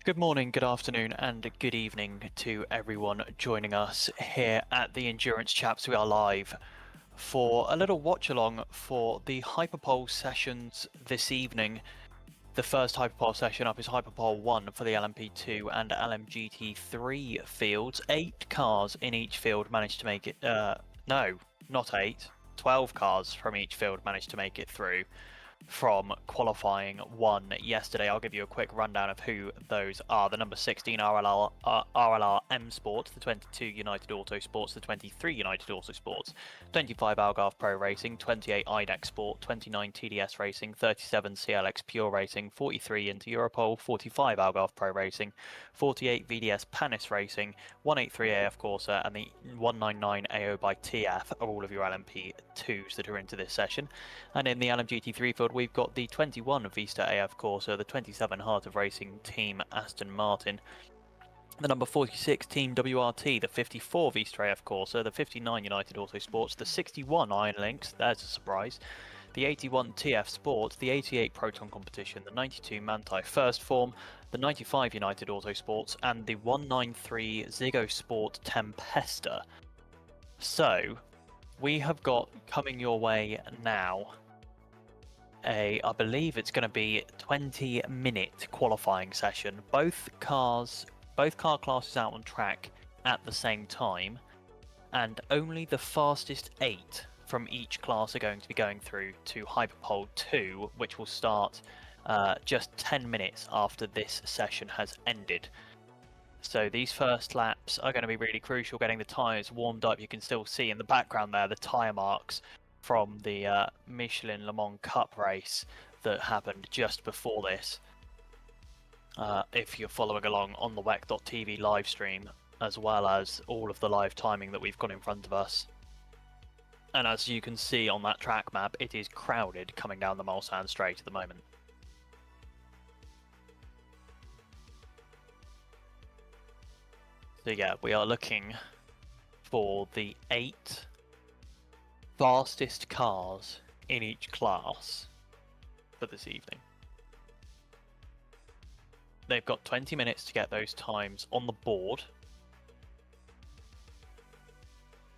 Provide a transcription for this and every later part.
Good morning, good afternoon, and good evening to everyone joining us here at the Endurance Chaps. We are live for a little watch along for the Hyperpole sessions this evening. The first Hyperpole session up is Hyperpole 1 for the LMP2 and LMGT3 fields. 8 cars in each field managed to make it. No, not 8. 12 cars from each field managed to make it through from qualifying 1 yesterday. I'll give you a quick rundown of who those are. The number 16 RLR M Sports, the 22 United Auto Sports, the 23 United Auto Sports, 25 Algarve Pro Racing, 28 IDEX Sport, 29 TDS Racing, 37 CLX Pure Racing, 43 into Europole, 45 Algarve Pro Racing, 48 VDS Panis Racing, 183 AF Corsa, and the 199 AO by TF are all of your LMP2s that are into this session. And in the LMGT3 field, we've got the 21 Vista AF Corsa, the 27 Heart of Racing Team Aston Martin, the number 46 Team WRT, the 54 Vista AF Corsa, the 59 United Auto Sports, the 61 Iron Lynx, there's a surprise, the 81 TF Sport, the 88 Proton Competition, the 92 Manthey First Form, the 95 United Auto Sports, and the 193 Ziggo Sport Tempesta. So, we have got coming your way now I believe it's going to be 20-minute qualifying session. Both car classes out on track at the same time, and only the fastest 8 from each class are going to be going through to Hyperpole 2, which will start just 10 minutes after this session has ended. So these first laps are going to be really crucial, getting the tyres warmed up. You can still see in the background there the tyre marks from the Michelin Le Mans Cup race that happened just before this. If you're following along on the WEC.tv live stream, as well as all of the live timing that we've got in front of us. And as you can see on that track map, it is crowded coming down the Mulsanne Straight at the moment. So yeah, we are looking for the 8 fastest cars in each class for this evening. They've got 20 minutes to get those times on the board.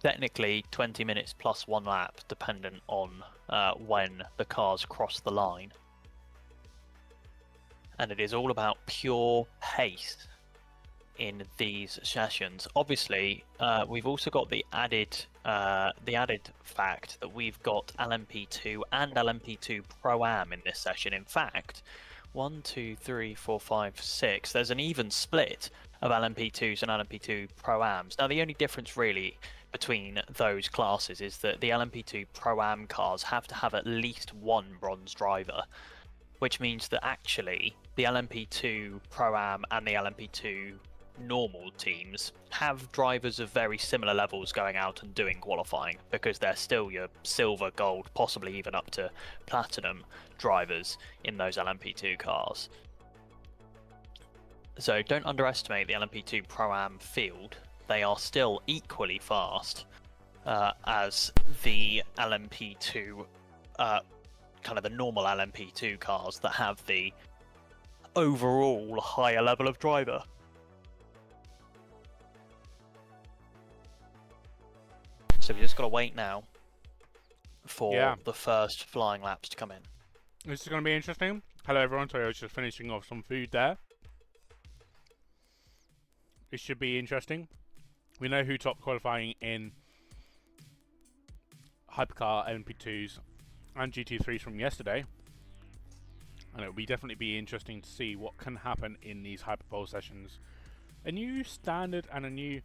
Technically 20 minutes plus 1 lap, dependent on when the cars cross the line. And it is all about pure pace in these sessions. Obviously, we've also got the added fact that we've got LMP2 and LMP2 Pro-Am in this session. In fact, 1, 2, 3, 4, 5, 6. There's an even split of LMP2s and LMP2 Pro-Ams. Now, the only difference really between those classes is that the LMP2 Pro-Am cars have to have at least 1 bronze driver, which means that actually the LMP2 Pro-Am and the LMP2 normal teams have drivers of very similar levels going out and doing qualifying, because they're still your silver, gold, possibly even up to platinum drivers in those LMP2 cars. So don't underestimate the LMP2 Pro-Am field. They are still equally fast as the LMP2 kind of the normal LMP2 cars that have the overall higher level of driver. So we just got to wait now for the first flying laps to come in. This is going to be interesting. Hello everyone, sorry I was just finishing off some food there. This should be interesting. We know who topped qualifying in Hypercar, LMP2s and GT3s from yesterday. And it will definitely be interesting to see what can happen in these Hyperpole sessions. A new standard and a new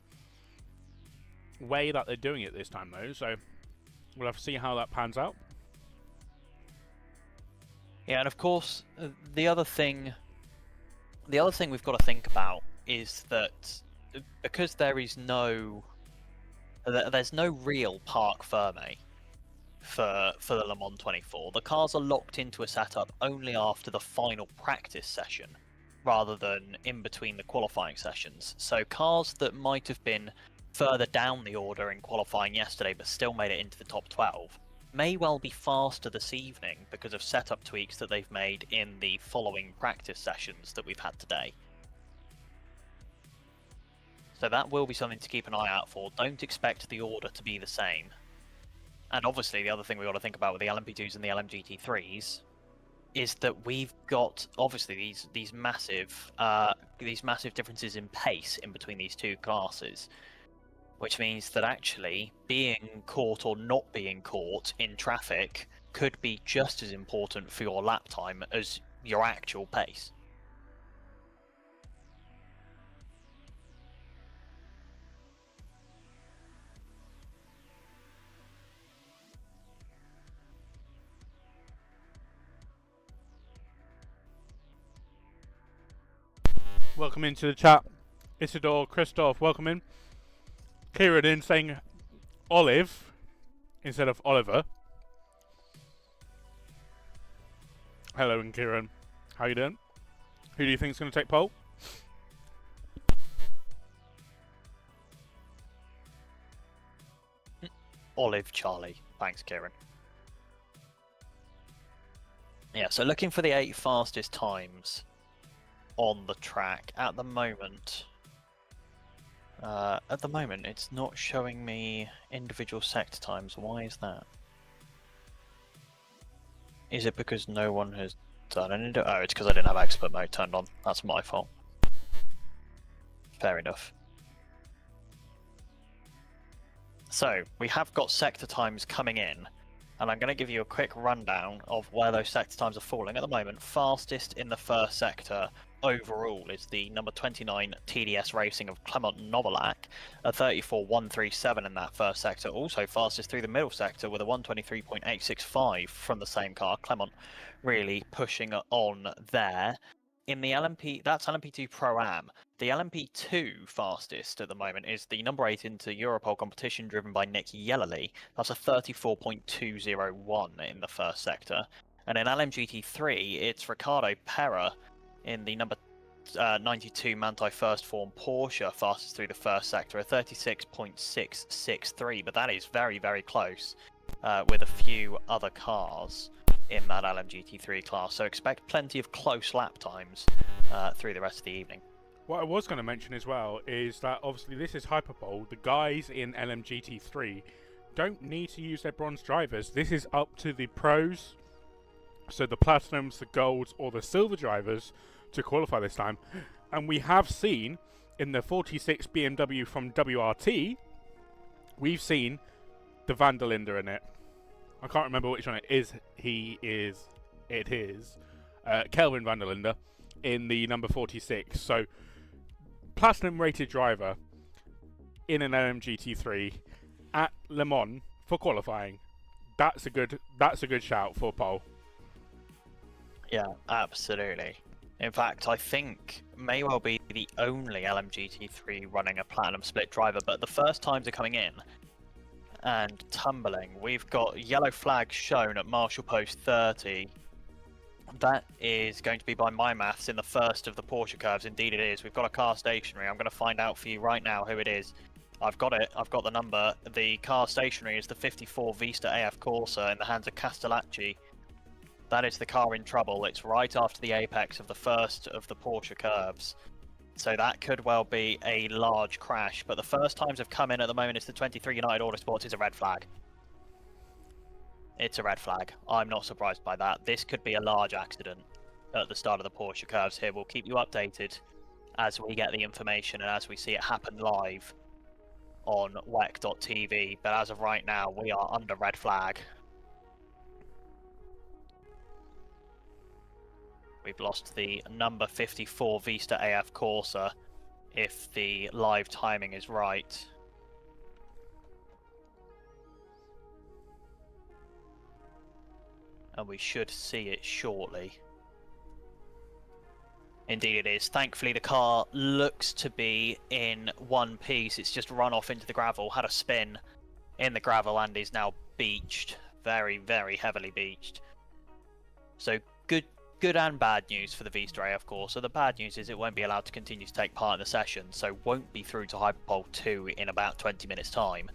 way that they're doing it this time though, so we'll have to see how that pans out. Yeah, and of course the other thing we've got to think about is that because there's no real Parc Fermé for the Le Mans 24, the cars are locked into a setup only after the final practice session rather than in between the qualifying sessions. So cars that might have been further down the order in qualifying yesterday but still made it into the top 12 may well be faster this evening because of setup tweaks that they've made in the following practice sessions that we've had today. So that will be something to keep an eye out for. Don't expect the order to be the same. And obviously, the other thing we've got to think about with the LMP2s and the LMGT3s is that we've got obviously these massive differences in pace in between these two classes, which means that actually being caught or not being caught in traffic could be just as important for your lap time as your actual pace. Welcome into the chat. Isidore, Christoph, welcome in. Kieran in saying Olive instead of Oliver. Hello, and Kieran. How you doing? Who do you think is going to take pole? Olive Charlie. Thanks, Kieran. Yeah, so looking for the 8 fastest times on the track at the moment. It's not showing me individual sector times. Why is that? Is it because no one has done any? Oh, it's because I didn't have expert mode turned on. That's my fault. Fair enough. So we have got sector times coming in, and I'm going to give you a quick rundown of where those sector times are falling at the moment. Fastest in the first sector overall is the number 29 TDS Racing of Clement Novelak, a 34.137 in that first sector. Also fastest through the middle sector with a 123.865 from the same car. Clement really pushing on there. In the LMP, that's LMP2 Pro-Am. The LMP2 fastest at the moment is the number 8 into Europole competition driven by Nick Yellerly. That's a 34.201 in the first sector. And in LMGT3, it's Ricardo Pera in the number 92 Manthey First Form Porsche, fastest through the first sector, a 36.663. But that is very, very close with a few other cars in that LMGT3 class. So expect plenty of close lap times through the rest of the evening. What I was going to mention as well is that obviously this is Hyperpole. The guys in LMGT3 don't need to use their bronze drivers. This is up to the pros, so the platinums, the golds, or the silver drivers to qualify this time. And we have seen in the 46 BMW from WRT, we've seen the Van der Linde in it. I can't remember which one it is. It is Kelvin Van der Linde in the number 46. So platinum rated driver in an LMGT3 at Le Mans for qualifying. That's a good shout for pole. Yeah, absolutely. In fact, I think may well be the only LMGT3 running a platinum split driver, but the first times are coming in and tumbling. We've got yellow flags shown at Marshall Post 30. That is going to be, by my maths, in the first of the Porsche curves. Indeed it is. We've got a car stationary. I'm going to find out for you right now who it is. I've got it. I've got the number. The car stationary is the 54 Vista AF Corsa in the hands of Castellacci. That is the car in trouble. It's right after the apex of the first of the Porsche curves. So that could well be a large crash. But the first times have come in at the moment is the 23 United Autosports. Is a red flag. It's a red flag. I'm not surprised by that. This could be a large accident at the start of the Porsche curves here. We'll keep you updated as we get the information and as we see it happen live on WEC.tv. But as of right now, we are under red flag. We've lost the number 54 Vista AF Corsa, if the live timing is right. And we should see it shortly. Indeed it is. Thankfully the car looks to be in one piece. It's just run off into the gravel, had a spin in the gravel and is now beached. Very, very heavily beached. So good and bad news for the Vista AF Corsa. So the bad news is it won't be allowed to continue to take part in the session, so won't be through to Hyperpole 2 in about 20 minutes time.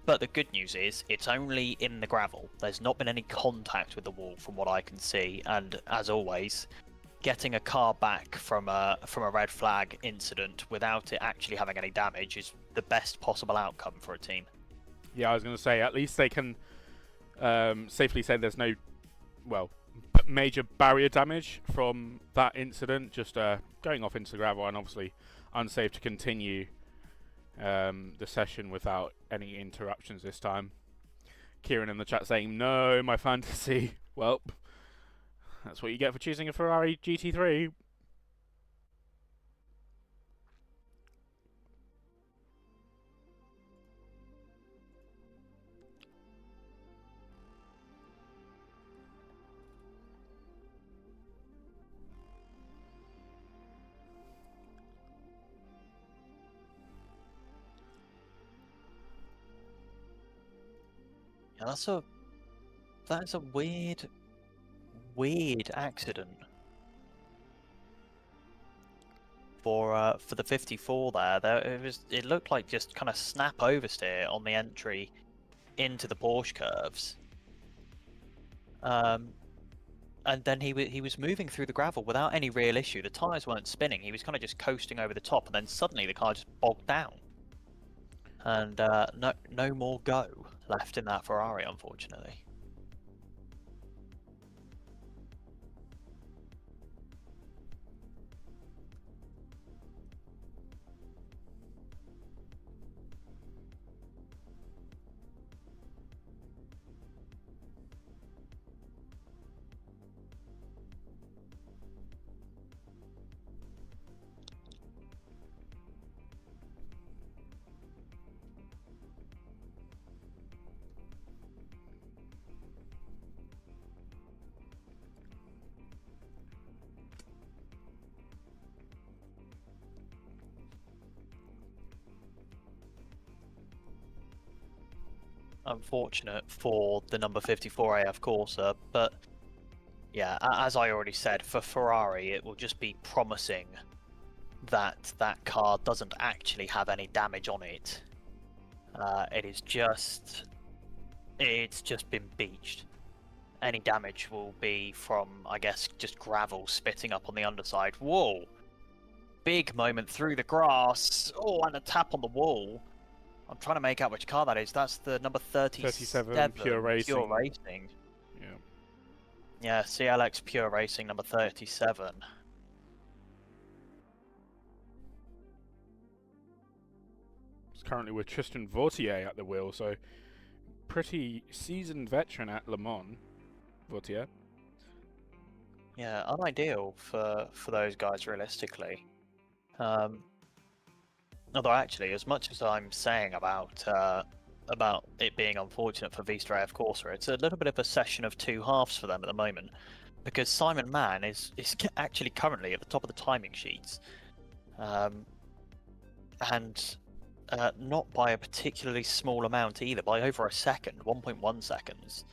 But the good news is it's only in the gravel. There's not been any contact with the wall from what I can see, and as always, getting a car back from a red flag incident without it actually having any damage is the best possible outcome for a team. Yeah, I was going to say, at least they can safely say there's no, well, major barrier damage from that incident, just going off into gravel, and obviously unsafe to continue the session without any interruptions this time. Kieran in the chat saying, no, my fantasy. Well, that's what you get for choosing a Ferrari GT3. Yeah, that's a weird accident for the 54 there. It looked like just kind of snap oversteer on the entry into the Porsche curves. And then he was moving through the gravel without any real issue. The tires weren't spinning. He was kind of just coasting over the top, and then suddenly the car just bogged down. And no more go left in that Ferrari, unfortunately. Unfortunate for the number 54 AF Corsa, but yeah, as I already said, for Ferrari it will just be promising that that car doesn't actually have any damage on it. It's just been beached. Any damage will be from, I guess, just gravel spitting up on the underside. Whoa! Big moment through the grass. Oh, and a tap on the wall. I'm trying to make out which car that is. That's the number 37 Pure Racing. Pure Racing. Yeah. Yeah, CLX Pure Racing number 37. It's currently with Tristan Vautier at the wheel, so pretty seasoned veteran at Le Mans, Vautier. Yeah, unideal for those guys realistically. Although actually, as much as I'm saying about it being unfortunate for Vista AF Corsa, it's a little bit of a session of two halves for them at the moment, because Simon Mann is actually currently at the top of the timing sheets, and not by a particularly small amount either, by over a second, 1.1 seconds.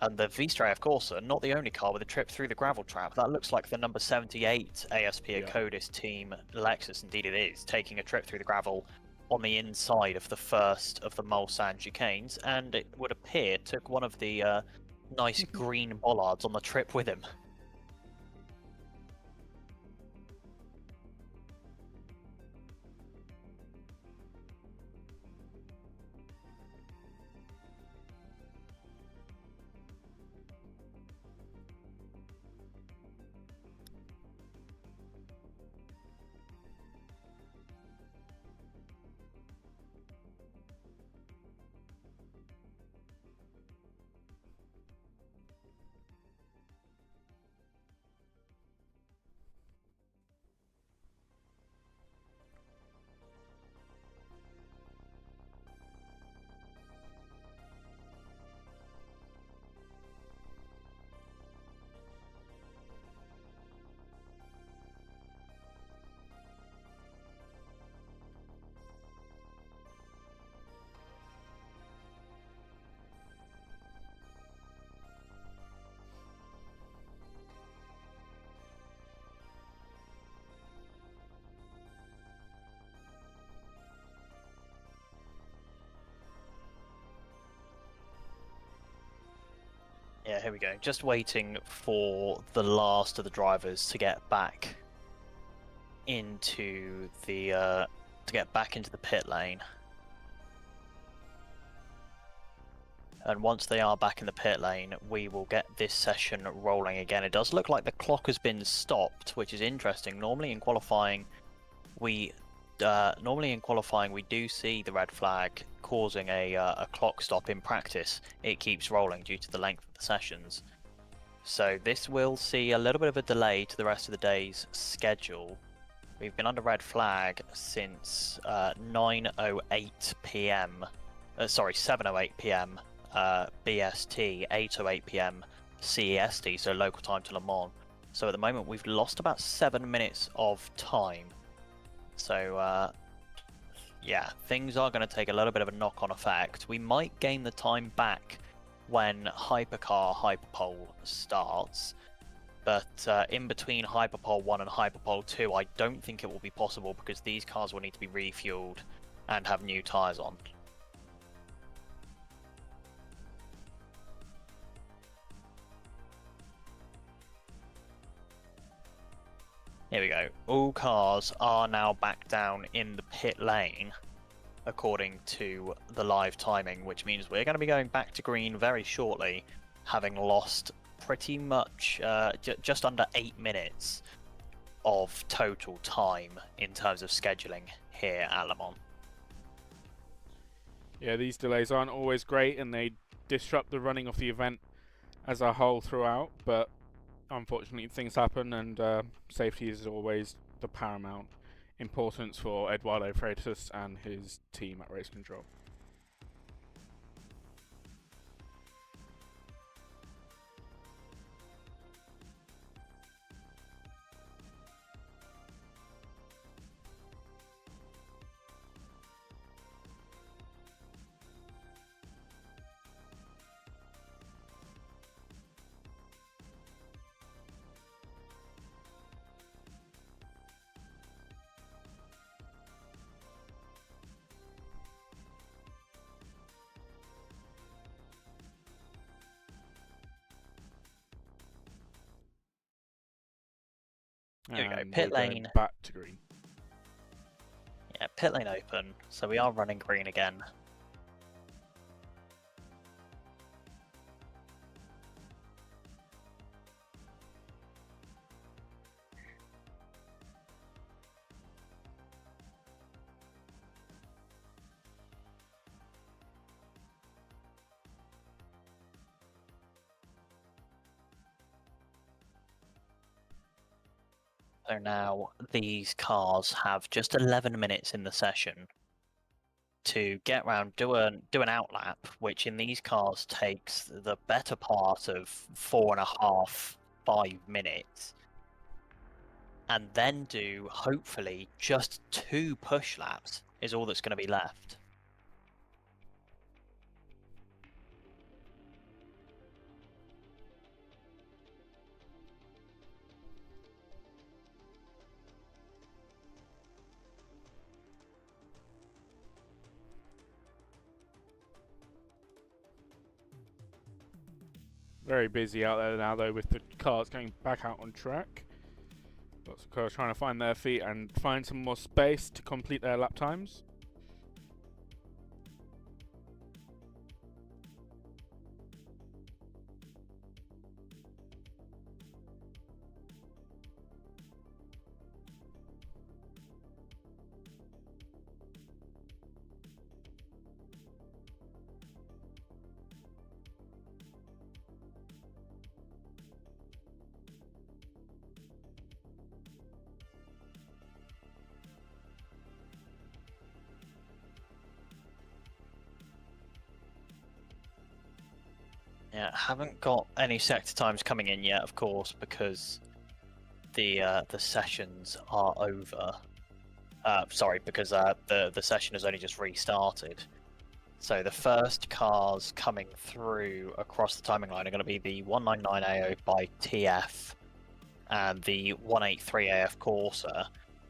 And the Vista AF Corsa, not the only car with a trip through the gravel trap. That looks like the number 78 ASP Acodis team Lexus, indeed it is, taking a trip through the gravel on the inside of the first of the Mulsanne chicanes, and it would appear took one of the nice green bollards on the trip with him. Yeah, here we go. Just waiting for the last of the drivers to get back into the pit lane. And once they are back in the pit lane, we will get this session rolling again. It does look like the clock has been stopped, which is interesting. Normally in qualifying, we do see the red flag causing a clock stop. In practice, it keeps rolling due to the length of the sessions. So this will see a little bit of a delay to the rest of the day's schedule. We've been under red flag since 9:08 p.m. Sorry, 7:08 p.m. BST, 8:08 p.m. CEST, so local time to Le Mans. So at the moment we've lost about 7 minutes of time. So yeah, things are going to take a little bit of a knock-on effect. We might gain the time back when Hypercar Hyperpole starts, but in between Hyperpole 1 and Hyperpole 2 I don't think it will be possible because these cars will need to be refueled and have new tyres on. Here we go. All cars are now back down in the pit lane, according to the live timing, which means we're going to be going back to green very shortly, having lost pretty much just under 8 minutes of total time in terms of scheduling here at Le Mans. Yeah, these delays aren't always great and they disrupt the running of the event as a whole throughout, but unfortunately things happen, and safety is always the paramount importance for Eduardo Freitas and his team at Race Control. Here we go, And pit we're going lane. back to green. Yeah, pit lane open, so we are running green again. So now these cars have just 11 minutes in the session to get around, do an outlap, which in these cars takes the better part of 4.5, 5 minutes, and then do hopefully just 2 push laps is all that's going to be left. Very busy out there now though, with the cars going back out on track. Lots of cars trying to find their feet and find some more space to complete their lap times. Yeah, haven't got any sector times coming in yet, of course, because the sessions are over. Sorry, because the session has only just restarted. So the first cars coming through across the timing line are going to be the 199AO by TF and the 183AF Corsa,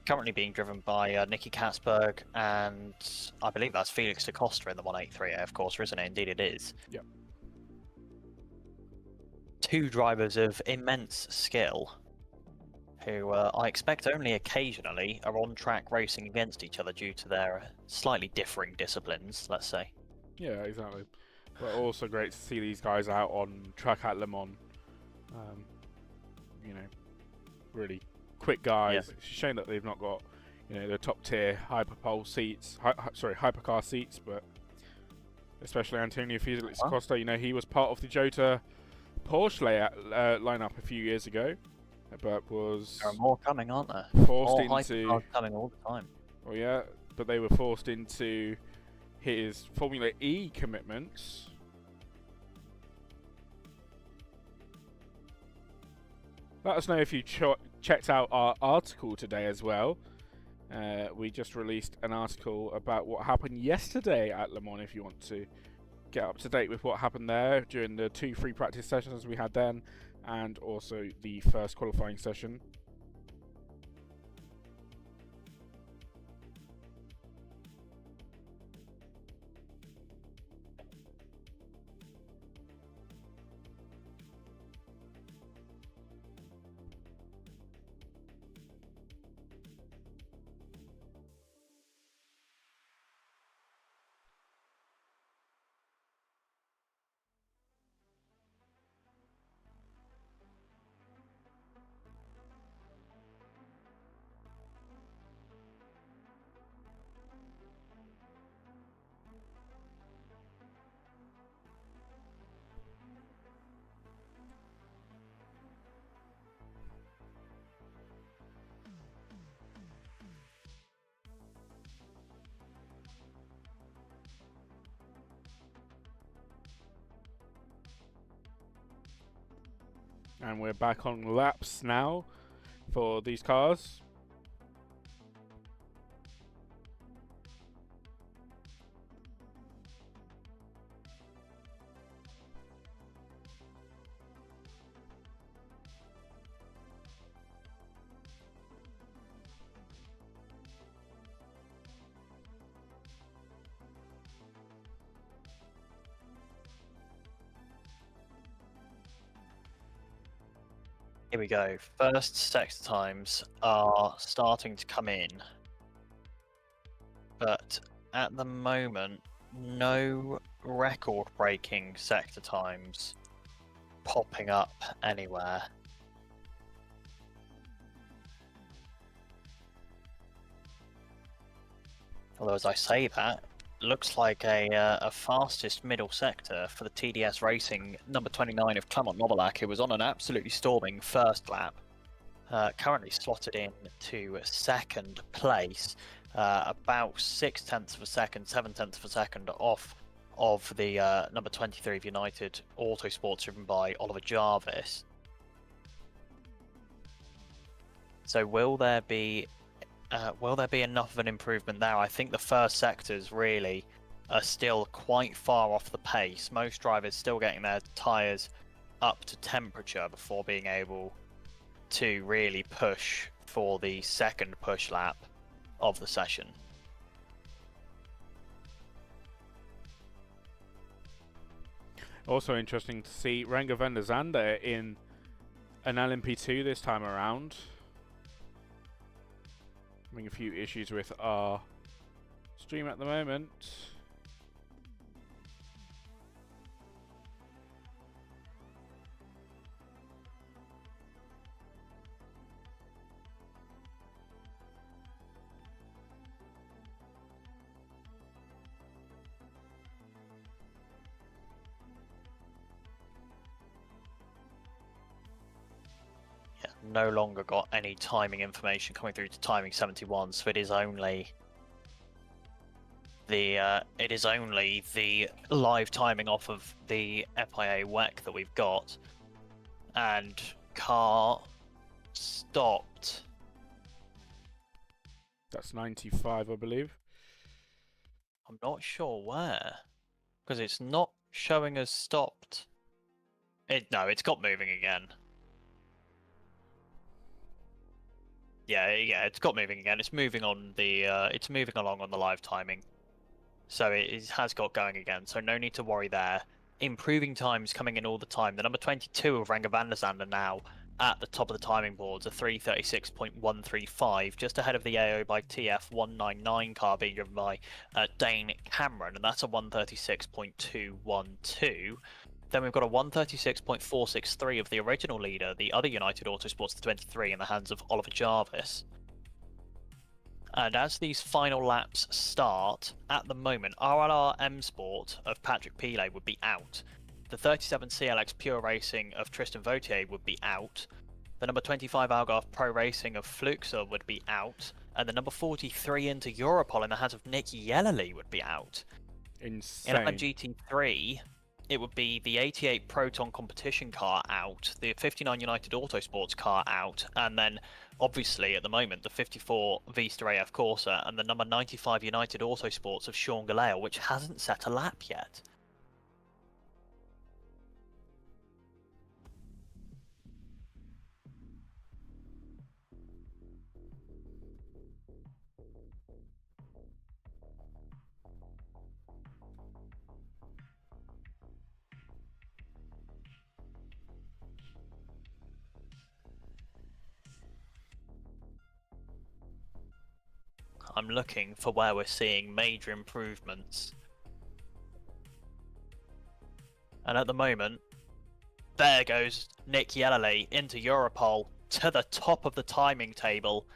currently being driven by Nicky Katzberg, and I believe that's Felix da Costa in the 183AF Corsa, isn't it? Indeed it is. Yep. two drivers of immense skill, who I expect only occasionally are on track racing against each other due to their slightly differing disciplines, let's say. Yeah, exactly. But also great to see these guys out on track at Le Mans. You know, really quick guys. Yeah. It's a shame that they've not got, the top tier Hyperpole seats, Hypercar seats, but especially Antonio Felix Costa. He was part of the Jota Porsche lineup a few years ago, but was There are more coming, aren't there? forced More into Hypercars coming all the time. Well, yeah, but they were forced into his Formula E commitments. Let us know if you checked out our article today as well. We just released an article about what happened yesterday at Le Mans if you want to get up to date with what happened there during the 2 free practice sessions we had then, and also the first qualifying session. And we're back on laps now for these cars. Here we go. First sector times are starting to come in. But at the moment, no record-breaking sector times popping up anywhere. Although, as I say that, looks like a fastest middle sector for the TDS Racing number 29 of Clement Novalak, who was on an absolutely storming first lap. Currently slotted in to second place, about 0.6 of a second, 0.7 of a second off of the number 23 of United Autosports, driven by Oliver Jarvis. So will there be enough of an improvement there? I think the first sectors really are still quite far off the pace. Most drivers still getting their tyres up to temperature before being able to really push for the second push lap of the session. Also interesting to see Renger van der Zande in an LMP2 this time around. Having a few issues with our stream at the moment. No longer got any timing information coming through to timing 71, so it is only the live timing off of the FIA WEC that we've got, and car stopped. That's 95, I believe. I'm not sure where, because it's not showing as stopped. No, it's got moving again. Yeah, it's got moving again. It's moving on the it's moving along on the live timing, so it has got going again. So no need to worry there. improving times coming in all the time. The number 22 of Renger van der Zande now at the top of the timing boards, a 3:36.135, just ahead of the AO by TF 199 car being driven by Dane Cameron, and that's a 1:36.212. Then we've got a 1:36.463 of the original leader, the other United Autosports, the 23, in the hands of Oliver Jarvis. And as these final laps start, at the moment, RLR M Sport of Patrick Pilet would be out. The 37 CLX Pure Racing of Tristan Vautier would be out. The number 25 Algarve Pro Racing of Fluxa would be out. And the number 43 into Europol in the hands of Nick Yellowly would be out. Insane. In MGT3, it would be the 88 Proton competition car out, the 59 United Autosports car out, and then obviously at the moment the 54 Vista AF Corsa and the number 95 United Autosports of Sean Galale, which hasn't set a lap yet. I'm looking for where we're seeing major improvements. And at the moment, there goes Nick Yellowly into Europol to the top of the timing table,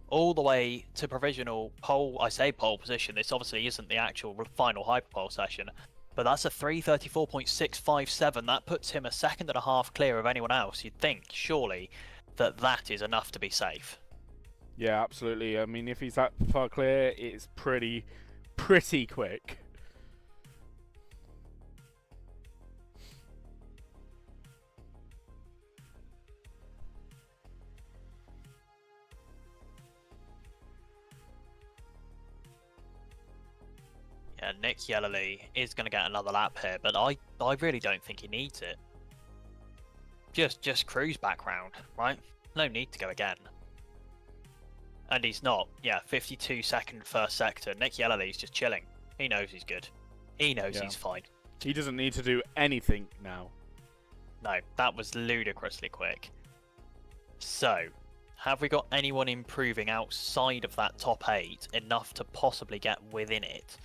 all the way to provisional pole. I say pole position, this obviously isn't the actual final Hyperpole session, but that's a 3:34.657. That puts him a second and a half clear of anyone else. You'd think, surely, that that is enough to be safe. Yeah, absolutely. I mean, if he's that far clear, it's pretty quick. Yeah, Nick Yellowly is going to get another lap here, but I really don't think he needs it. Just cruise back round, right? No need to go again. And he's not. Yeah, 52 second first sector. Nick Yellowly's just chilling. He knows he's good. He knows he's fine. He doesn't need to do anything now. No, that was ludicrously quick. So, have we got anyone improving outside of that top 8 enough to possibly get within it?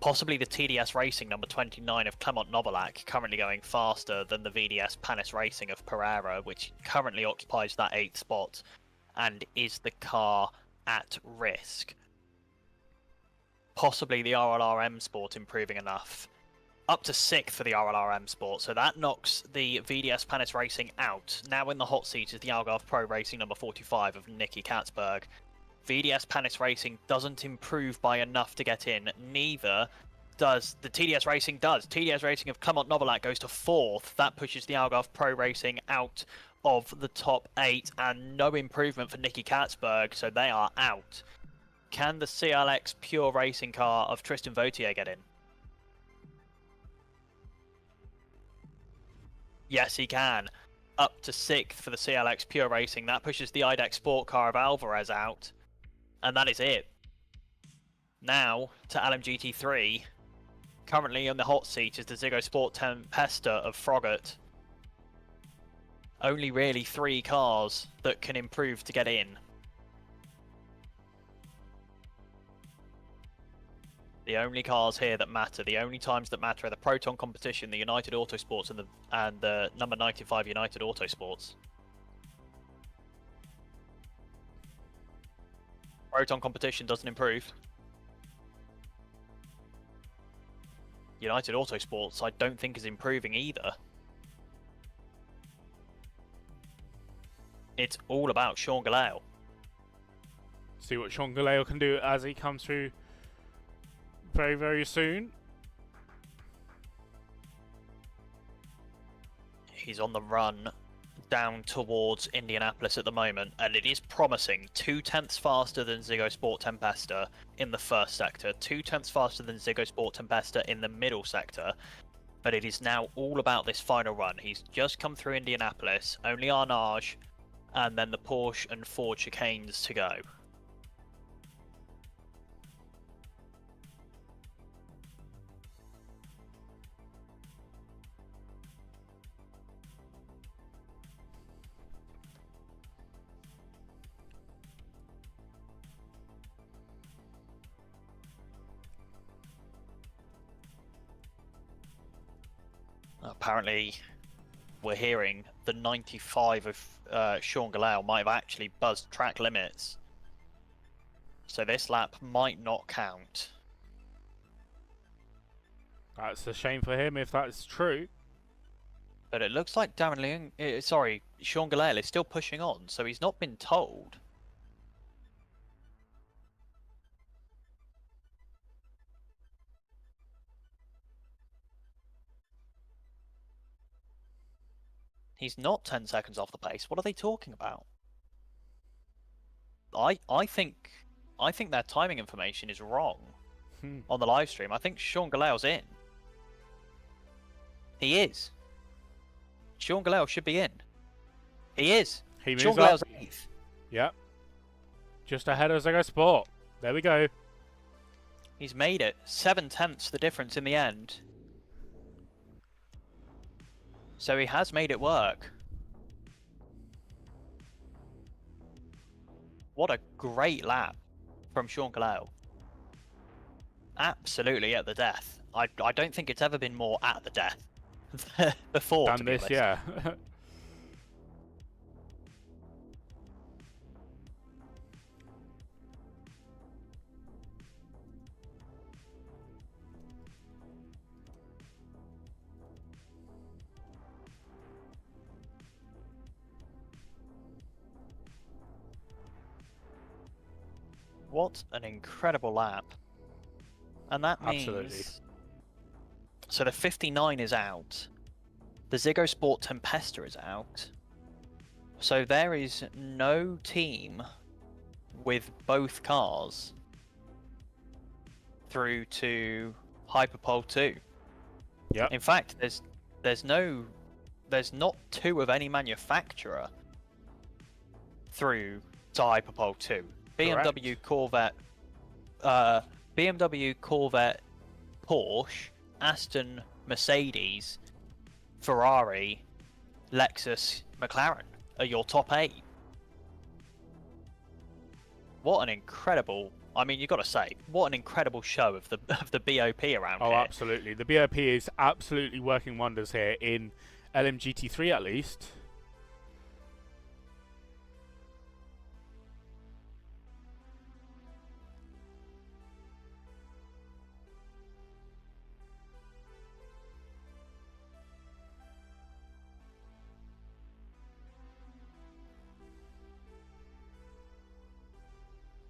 Possibly the TDS Racing number 29 of Clement Novelak, currently going faster than the VDS Panis Racing of Pereira, which currently occupies that 8th spot and is the car at risk. Possibly the RLRM Sport improving enough. Up to 6th for the RLRM Sport, so that knocks the VDS Panis Racing out. Now in the hot seat is the Algarve Pro Racing number 45 of Nicky Katzberg. VDS Panis Racing doesn't improve by enough to get in, neither does the TDS Racing does. TDS Racing of Clement Novelak goes to 4th. That pushes the Algarve Pro Racing out of the top 8, and no improvement for Nicky Katzberg, so they are out. Can the CLX Pure Racing car of Tristan Vautier get in? Yes, he can. Up to 6th for the CLX Pure Racing. That pushes the IDEX Sport car of Alvarez out. And that is it. Now, to LMGT3. Currently on the hot seat is the Ziggo Sport Tempesta of Froggatt. Only really 3 cars that can improve to get in. The only cars here that matter, the only times that matter are the Proton competition, the United Autosports, and the number 95 United Autosports. Proton competition doesn't improve. United Autosports I don't think is improving either. It's all about Sean Galale. See what Sean Galale can do as he comes through very, very soon. He's on the run down towards Indianapolis at the moment, and it is promising. 0.2 faster than Ziggo Sport Tempesta in the first sector, 0.2 faster than Ziggo Sport Tempesta in the middle sector, but it is now all about this final run. He's just come through Indianapolis, only Arnage, and then the Porsche and Ford chicanes to go. apparently we're hearing the 95 of Sean Galal might have actually buzzed track limits. So this lap might not count. That's a shame for him if that's true. But it looks like Sean Galal is still pushing on, so he's not been told. He's not 10 seconds off the pace. What are they talking about? I think their timing information is wrong on the live stream. I think Sean Galal's in. He is. Sean Galal should be in. He is. Sean Galal's 8th. Yep. Just ahead of Zego Sport. There we go. He's made it. 7/10 the difference in the end. So he has made it work. What a great lap from Sean Galal. Absolutely at the death. I don't think it's ever been more at the death before. Done this, yeah. What an incredible lap. And that means... Absolutely. So the 59 is out. The Ziggo Sport Tempesta is out. So there is no team with both cars through to Hyperpole 2. Yep. In fact, there's not two of any manufacturer through to Hyperpole 2. BMW, Corvette, Porsche, Aston, Mercedes, Ferrari, Lexus, McLaren are your top 8. What an incredible! I mean, you've got to say, what an incredible show of the BOP around here. Oh, absolutely. The BOP is absolutely working wonders here in LMGT3 at least.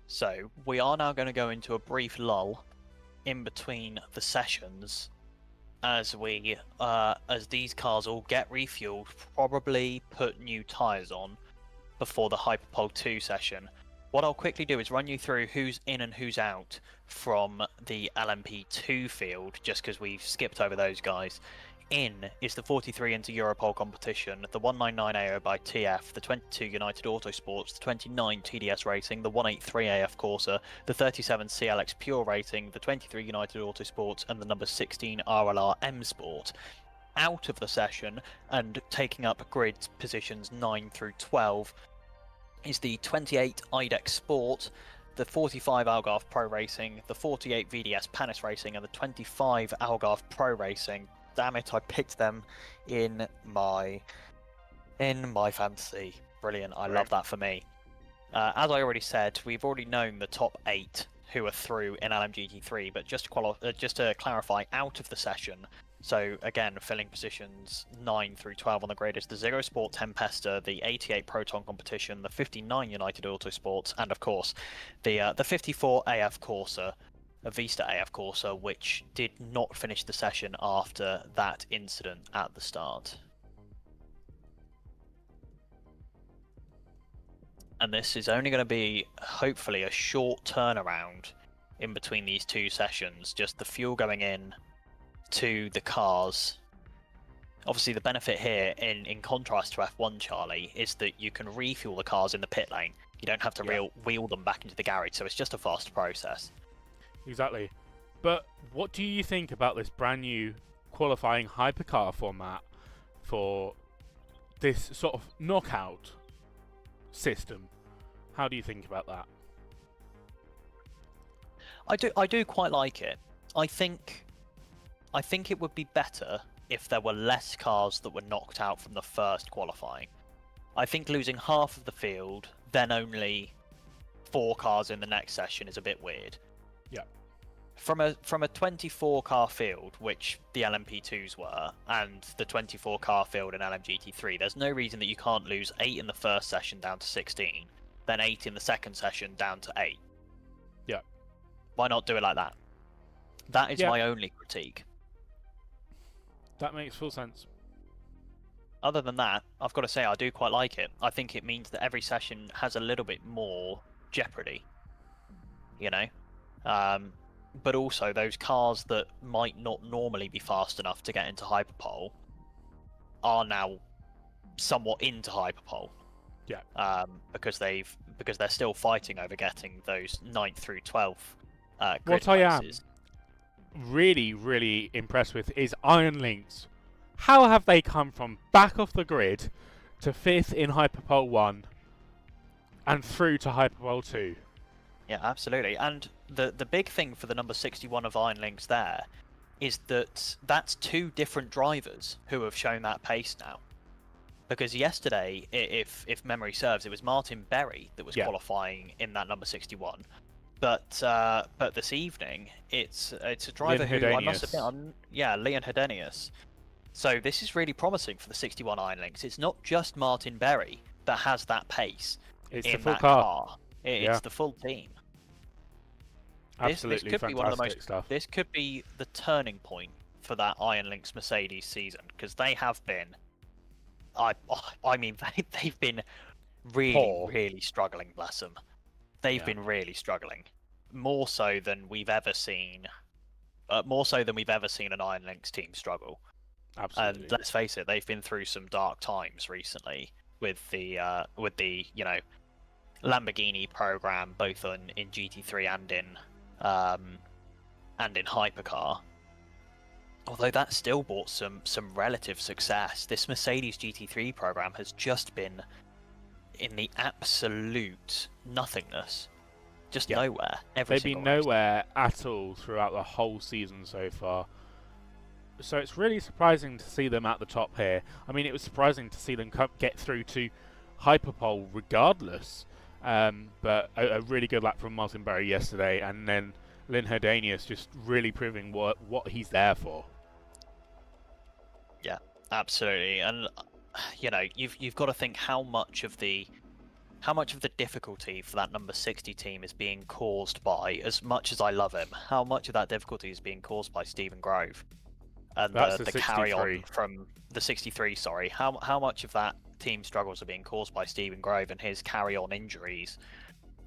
So we are now going to go into a brief lull in between the sessions as these cars all get refueled, probably put new tyres on before the Hyperpole 2 session. What I'll quickly do is run you through who's in and who's out from the LMP2 field, just because we've skipped over those guys. In is the 43 into Europole competition, the 199 AO by TF, the 22 United Autosports, the 29 TDS Racing, the 183 AF Corsa, the 37 CLX Pure Rating, the 23 United Autosports, and the number 16 RLR M Sport. Out of the session and taking up grid positions 9 through 12 is the 28 IDEX Sport, the 45 Algarve Pro Racing, the 48 VDS Panis Racing, and the 25 Algarve Pro Racing. Damn it, I picked them in my fantasy. Brilliant, I love that for me. As I already said, we've already known the top 8 who are through in LMGT3, but just to clarify, out of the session, so again, filling positions 9 through 12 on the grid is the Zero Sport Tempesta, the 88 Proton competition, the 59 United Autosports, and of course, the 54 AF Corsa, a Vista AF Corsa, which did not finish the session after that incident at the start. And this is only going to be, hopefully, a short turnaround in between these two sessions, just the fuel going in to the cars. Obviously, the benefit here, in contrast to F1, Charlie, is that you can refuel the cars in the pit lane. You don't have to wheel them back into the garage, so it's just a fast process. Exactly. But what do you think about this brand new qualifying hypercar format for this sort of knockout system? How do you think about that? I do quite like it. I think it would be better if there were less cars that were knocked out from the first qualifying. I think losing half of the field, then only 4 cars in the next session is a bit weird. Yeah. From a 24 car field, which the LMP2s were, and the 24 car field in LMGT3, there's no reason that you can't lose 8 in the first session down to 16, then 8 in the second session down to 8. Yeah. Why not do it like that? That is my only critique. That makes full sense. Other than that, I've got to say I do quite like it. I think it means that every session has a little bit more jeopardy, you know? But also those cars that might not normally be fast enough to get into Hyperpole are now somewhat into Hyperpole. Yeah. Because they're still fighting over getting those 9th through 12th What I am really, really impressed with is Iron Links. How have they come from back off the grid to 5th in Hyperpole 1 and through to Hyperpole 2? Yeah, absolutely. And the big thing for the number 61 of Iron Links there is that that's 2 different drivers who have shown that pace now. Because yesterday, if memory serves, it was Martin Berry that was qualifying in that number 61. But this evening, it's a driver who I must admit, Leon Hedenius. So this is really promising for the 61 Iron Links. It's not just Martin Berry that has that pace. It's in the full that car. It's the full team. Absolutely this could be one of the most. stuff. This could be the turning point for that Iron Links Mercedes season, because they have been. I mean, they've been really struggling. Bless them. They've been really struggling, more so than we've ever seen. More so than we've ever seen an Iron Links team struggle. Absolutely. And let's face it, they've been through some dark times recently with the Lamborghini program, both in GT3 and in Hypercar. Although that still brought some relative success, this Mercedes GT3 program has just been in the absolute nothingness, just nowhere. They've been nowhere at all throughout the whole season so far. So it's really surprising to see them at the top here. I mean, it was surprising to see them get through to Hyperpole regardless. But a really good lap from Martin Berry yesterday, and then Lynn Hedenius just really proving what he's there for. Yeah, absolutely. And you know, you've got to think how much of the difficulty for that number 60 team is being caused by, as much as I love him, how much of that difficulty is being caused by Stephen Grove. And the carry on from the 63, sorry. How much of that team struggles are being caused by Stephen Grove and his carry on injuries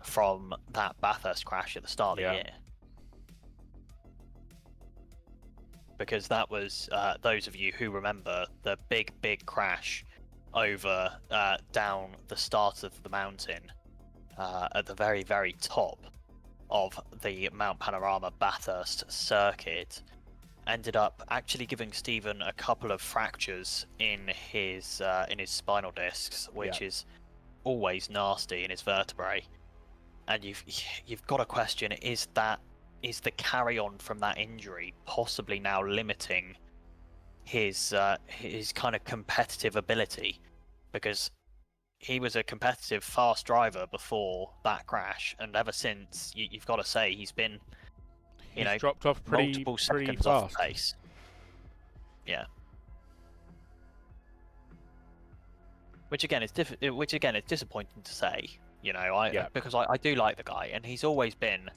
from that Bathurst crash at the start of the year? Because that was, those of you who remember, the big crash over down the start of the mountain at the very, very top of the Mount Panorama Bathurst circuit. Ended up actually giving Stephen a couple of fractures in his spinal discs, which is always nasty, in his vertebrae. And you've got to question: is the carry on from that injury possibly now limiting his kind of competitive ability? Because he was a competitive, fast driver before that crash, and ever since, you've got to say he's been. He's dropped off multiple seconds fast. off the pace. Yeah. Which again is disappointing to say. You know, because I do like the guy, and he's always been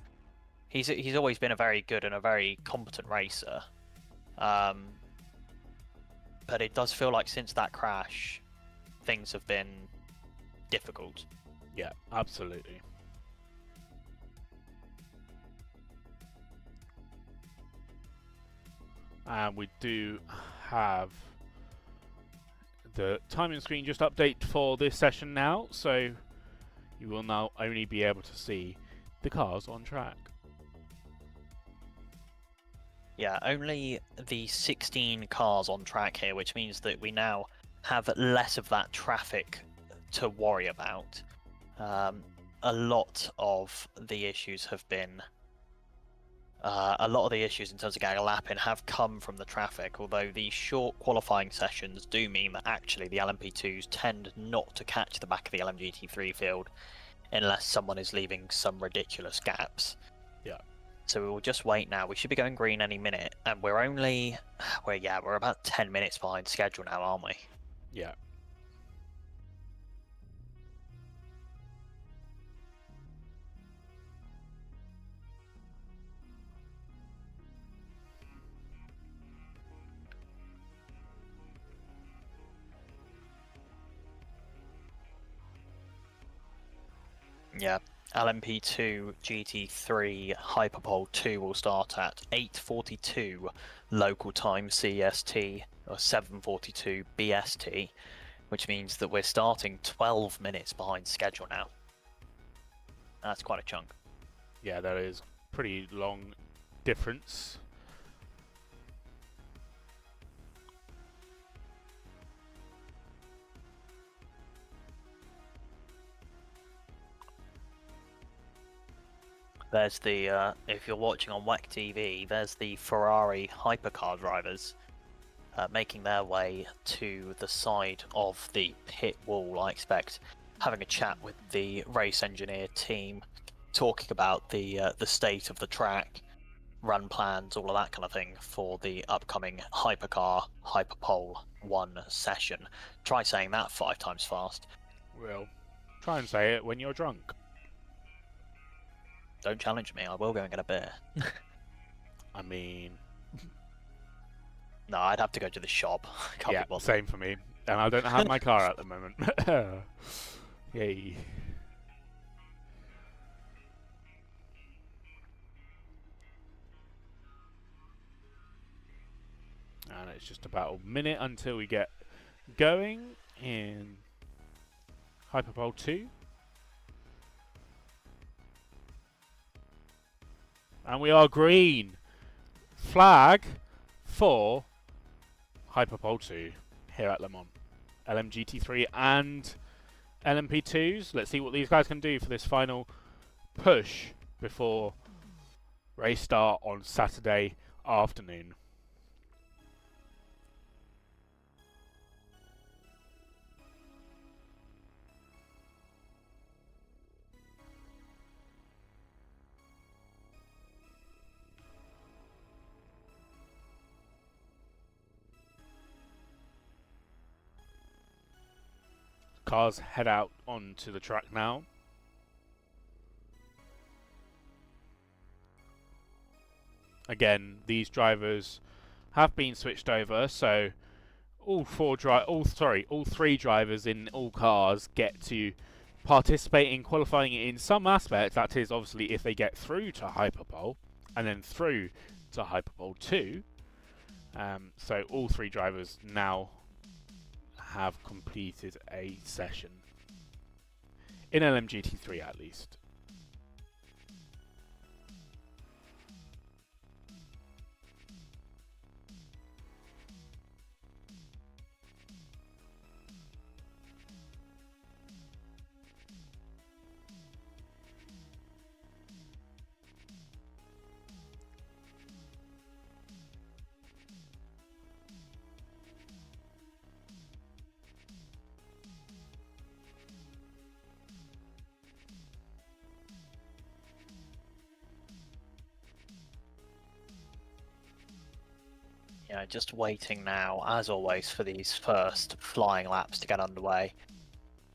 a very good and a very competent racer. But it does feel like since that crash, things have been difficult. Yeah, absolutely. And we do have the timing screen just update for this session now, so you will now only be able to see the cars on track. Yeah, only the 16 cars on track here, which means that we now have less of that traffic to worry about. A lot of the issues have been A lot of the issues in terms of getting a lap in have come from the traffic, although the short qualifying sessions do mean that actually the LMP2s tend not to catch the back of the LMGT3 field unless someone is leaving some ridiculous gaps. Yeah. So we will just wait now. We should be going green any minute, and we're about 10 minutes behind schedule now, aren't we? Yeah. Yeah. LMP2 GT3 Hyperpole 2 will start at 8:42 local time CST or 7:42 BST, which means that we're starting 12 minutes behind schedule now. That's quite a chunk. Yeah, that is pretty long difference. There's the, if you're watching on WEC TV, there's the Ferrari Hypercar drivers making their way to the side of the pit wall, I expect, having a chat with the race engineer team, talking about the state of the track, run plans, all of that kind of thing for the upcoming Hypercar Hyperpole 1 session. Try saying that 5 times fast. Well, try and say it when you're drunk. Don't challenge me, I will go and get a beer. I mean... No, I'd have to go to the shop. Can't yeah, be bothered. same for me. And I don't have my car at the moment. Yay. And it's just about a minute until we get going in Hyperpole 2. And we are green. Flag for Hyperpole 2 here at Le Mans. LMGT3 and LMP2s. Let's see what these guys can do for this final push before race start on Saturday afternoon. Cars head out onto the track now. Again, these drivers have been switched over, so all three drivers in all cars get to participate in qualifying in some aspects. That is obviously if they get through to Hyperpole and then through to Hyperpole 2. So all three drivers now have completed a session in LMGT3 at least. Yeah, just waiting now, as always, for these first flying laps to get underway.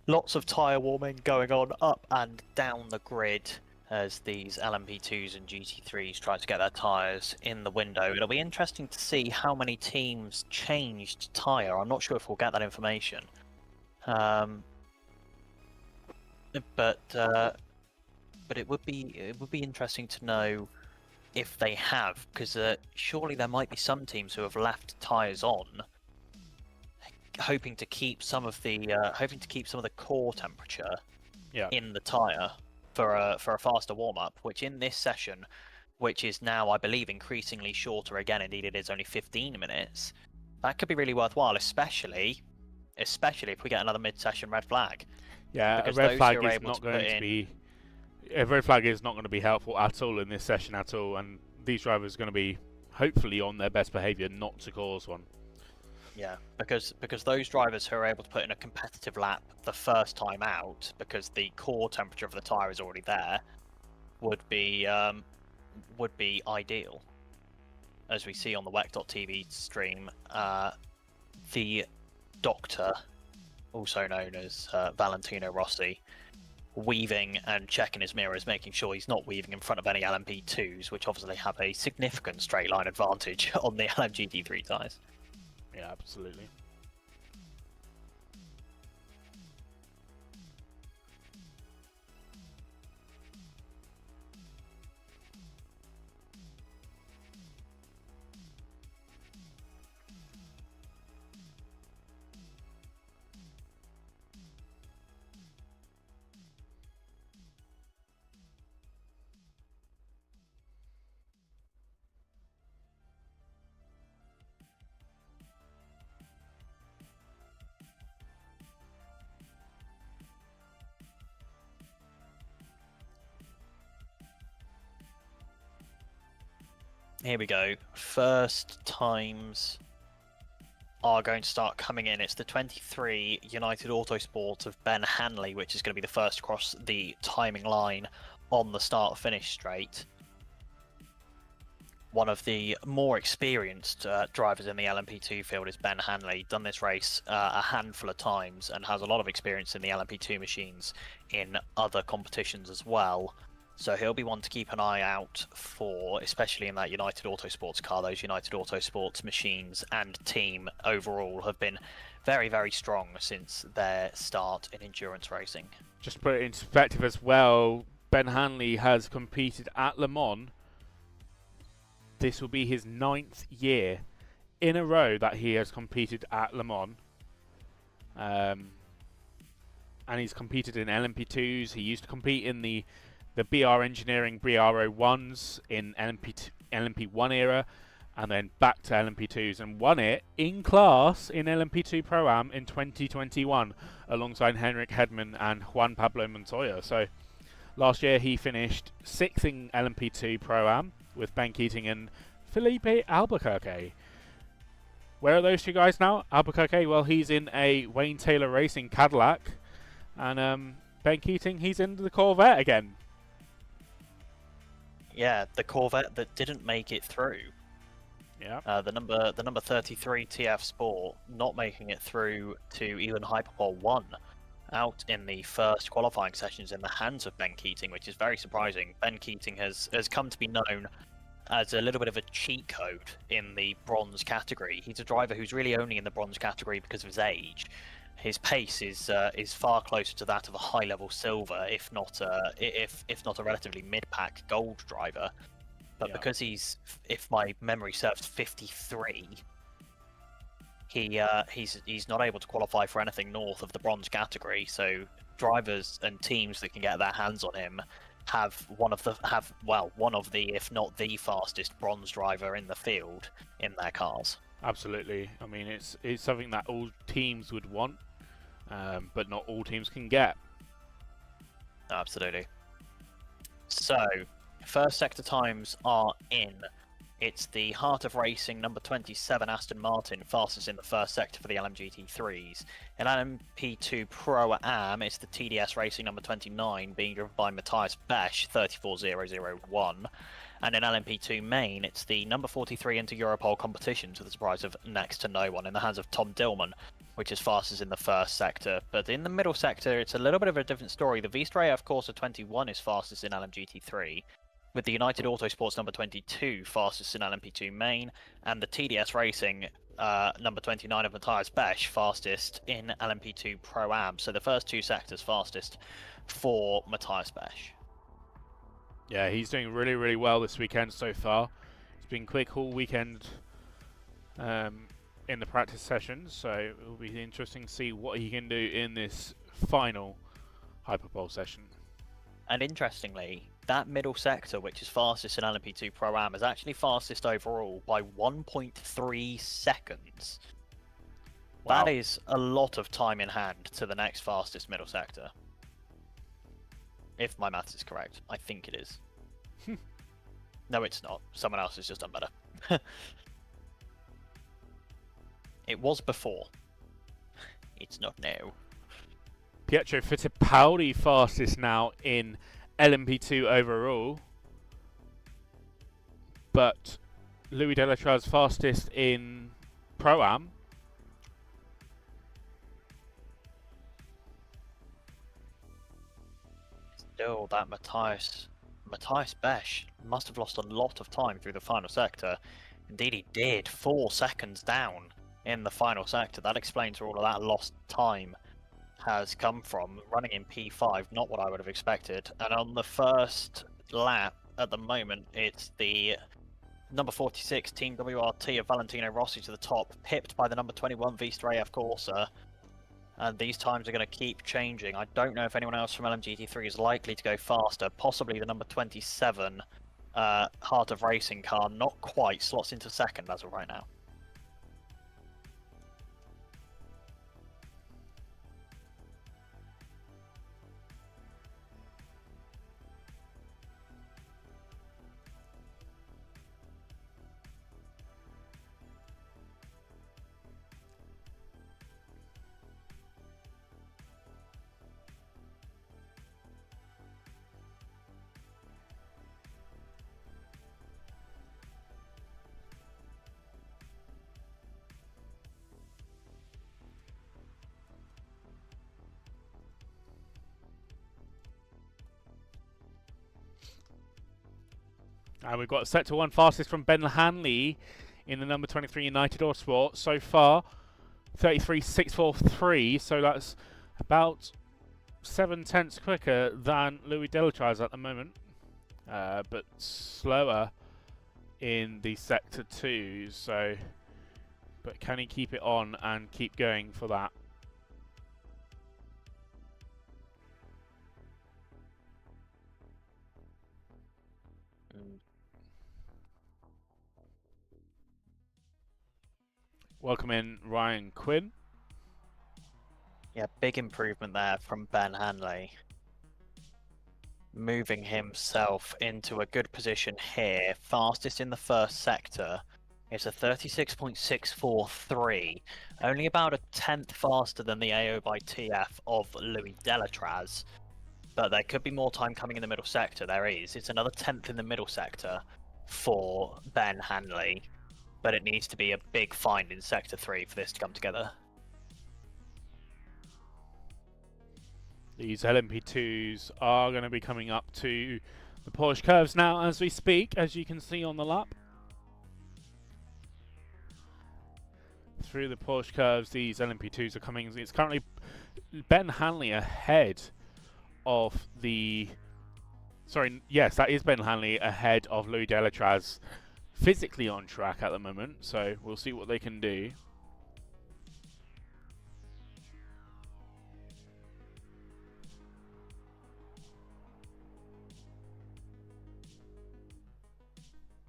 Lots of tyre warming going on up and down the grid as these LMP2s and GT3s try to get their tyres in the window. It'll be interesting to see how many teams changed tyre. I'm not sure if we'll get that information. But it would be interesting to know if they have, because surely there might be some teams who have left tyres on, hoping to keep some of the core temperature in the tyre for a faster warm up. Which in this session, which is now I believe increasingly shorter again. Indeed, it is only 15 minutes. That could be really worthwhile, especially if we get another mid-session red flag. Yeah, a red flag is not going to be. A red flag is not going to be helpful at all in this session at all, and these drivers are going to be hopefully on their best behaviour not to cause one. Yeah, because those drivers who are able to put in a competitive lap the first time out, because the core temperature of the tyre is already there, would be ideal. As we see on the WEC.TV stream, the Doctor, also known as Valentino Rossi, weaving and checking his mirrors, making sure he's not weaving in front of any LMP2s, which obviously have a significant straight line advantage on the LMGT3 tyres. Yeah, absolutely. Here we go. First times are going to start coming in. It's the 23 United Autosport of Ben Hanley, which is going to be the first across the timing line on the start-finish straight. One of the more experienced drivers in the LMP2 field is Ben Hanley. Done this race a handful of times and has a lot of experience in the LMP2 machines in other competitions as well. So he'll be one to keep an eye out for, especially in that United Autosports car. Those United Autosports machines and team overall have been very, very strong since their start in endurance racing. Just to put it into perspective as well, Ben Hanley has competed at Le Mans. This will be his 9th year in a row that he has competed at Le Mans. And he's competed in LMP2s. He used to compete in the BR Engineering BR01s in LMP1 era, and then back to LMP2s, and won it in class in LMP2 Pro-Am in 2021 alongside Henrik Hedman and Juan Pablo Montoya. So last year he finished 6th in LMP2 Pro-Am with Ben Keating and Felipe Albuquerque. Where are those two guys now? Albuquerque, well, he's in a Wayne Taylor Racing Cadillac, and Ben Keating, he's in the Corvette again. Yeah, the Corvette that didn't make it through. Yeah. The number 33 TF Sport not making it through to even Hyperpole 1, out in the first qualifying sessions in the hands of Ben Keating, which is very surprising. Ben Keating has come to be known as a little bit of a cheat code in the bronze category. He's a driver who's really only in the bronze category because of his age. His pace is far closer to that of a high-level silver, if not a relatively mid-pack gold driver. But because he's, if my memory serves, 53, he's not able to qualify for anything north of the bronze category. So drivers and teams that can get their hands on him have one of the, if not the fastest bronze driver in the field in their cars. Absolutely. I mean, it's something that all teams would want, but not all teams can get. Absolutely. So, first sector times are in. It's the Heart of Racing number 27 Aston Martin, fastest in the first sector for the LMGT3s. In LMP2 Pro-Am, it's the TDS Racing number 29, being driven by Matthias Besch, 34001. And in LMP2 Main, it's the number 43 into Europole competition, to the surprise of next to no one, in the hands of Tom Dillman, which is fastest in the first sector. But in the middle sector, it's a little bit of a different story. The V-Stray F Corsa 21 is fastest in LMGT3, with the United Autosports number 22 fastest in LMP2 Main, and the TDS Racing number 29 of Matthias Besch fastest in LMP2 Pro-Am. So the first two sectors fastest for Matthias Besch. Yeah, he's doing really, really well this weekend so far. It's been quick all weekend in the practice sessions, so it will be interesting to see what he can do in this final Hyperpole session. And interestingly, that middle sector, which is fastest in LMP2 Pro-Am, is actually fastest overall by 1.3 seconds. Wow. That is a lot of time in hand to the next fastest middle sector. If my maths is correct. I think it is. No, it's not. Someone else has just done better. It was before. It's not now. Pietro Fittipaldi fastest now in LMP2 overall. But Louis Delatraz fastest in Pro-Am. Still, that Matthias Besch must have lost a lot of time through the final sector. Indeed, he did. 4 seconds down in the final sector. That explains where all of that lost time has come from. Running in P5, not what I would have expected. And on the first lap, at the moment, it's the number 46 Team WRT of Valentino Rossi to the top, pipped by the number 21 V-Stray AF Corsa. And these times are going to keep changing. I don't know if anyone else from LMGT3 is likely to go faster. Possibly the number 27 Heart of Racing car, not quite, slots into second as of right now. And we've got Sector 1 fastest from Ben Hanley in the number 23 United Autosport. So far, 33.643. So that's about 7 tenths quicker than Louis Delatraz at the moment. But slower in the Sector 2. So, but can he keep it on and keep going for that? Welcome in Ryan Quinn. Yeah, big improvement there from Ben Hanley. Moving himself into a good position here. Fastest in the first sector. It's a 36.643. Only about a tenth faster than the AO by TF of Louis Delatraz. But there could be more time coming in the middle sector. There is. It's another tenth in the middle sector for Ben Hanley. But it needs to be a big find in Sector 3 for this to come together. These LMP2s are going to be coming up to the Porsche curves now as we speak, as you can see on the lap. Through the Porsche curves, these LMP2s are coming. It's currently Ben Hanley ahead of the... Sorry, yes, that is Ben Hanley ahead of Louis Delatraz. Physically on track at the moment, so we'll see what they can do.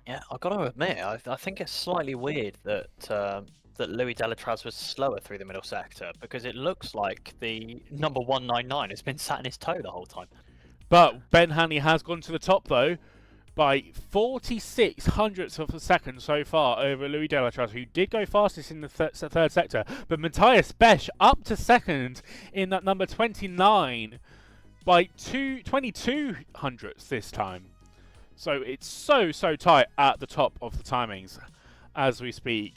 Yeah, I've got to admit, I think it's slightly weird that that Louis Delatraz was slower through the middle sector, because it looks like the number 199 has been sat in his toe the whole time. But Ben Hanley has gone to the top though, by 46 hundredths of a second so far over Louis Delatraz, who did go fastest in the third sector. But Matthias Besch up to second in that number 29 by 22 hundredths this time. So it's so tight at the top of the timings as we speak.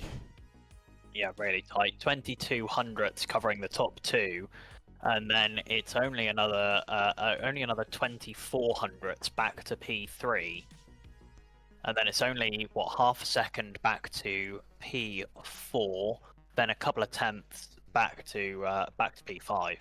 Yeah, really tight. 22 hundredths covering the top two. And then it's only another 24 hundredths back to P3, and then it's only what, half a second back to P4, then a couple of tenths back to P5.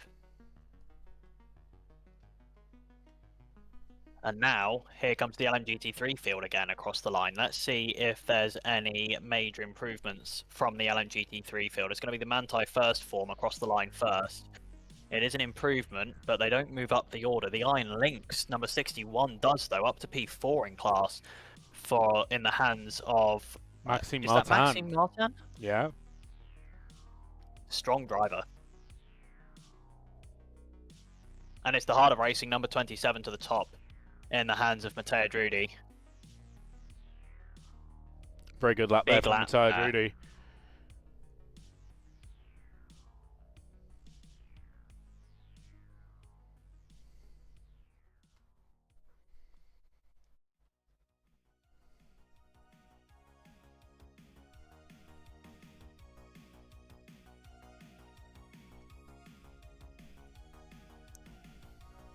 And now here comes the LMGT3 field again across the line. Let's see if there's any major improvements from the LMGT3 field. It's going to be the Manthey first form across the line first. It is an improvement, but they don't move up the order. The Iron Lynx, number 61, does, though, up to P4 in class in the hands of... Maxime is Martin. that Maxime Martin? Yeah. Strong driver. And it's the Heart of Racing, number 27 to the top, in the hands of Matteo Drudi. Very good lap there Big from lap Matthias there. Rudy.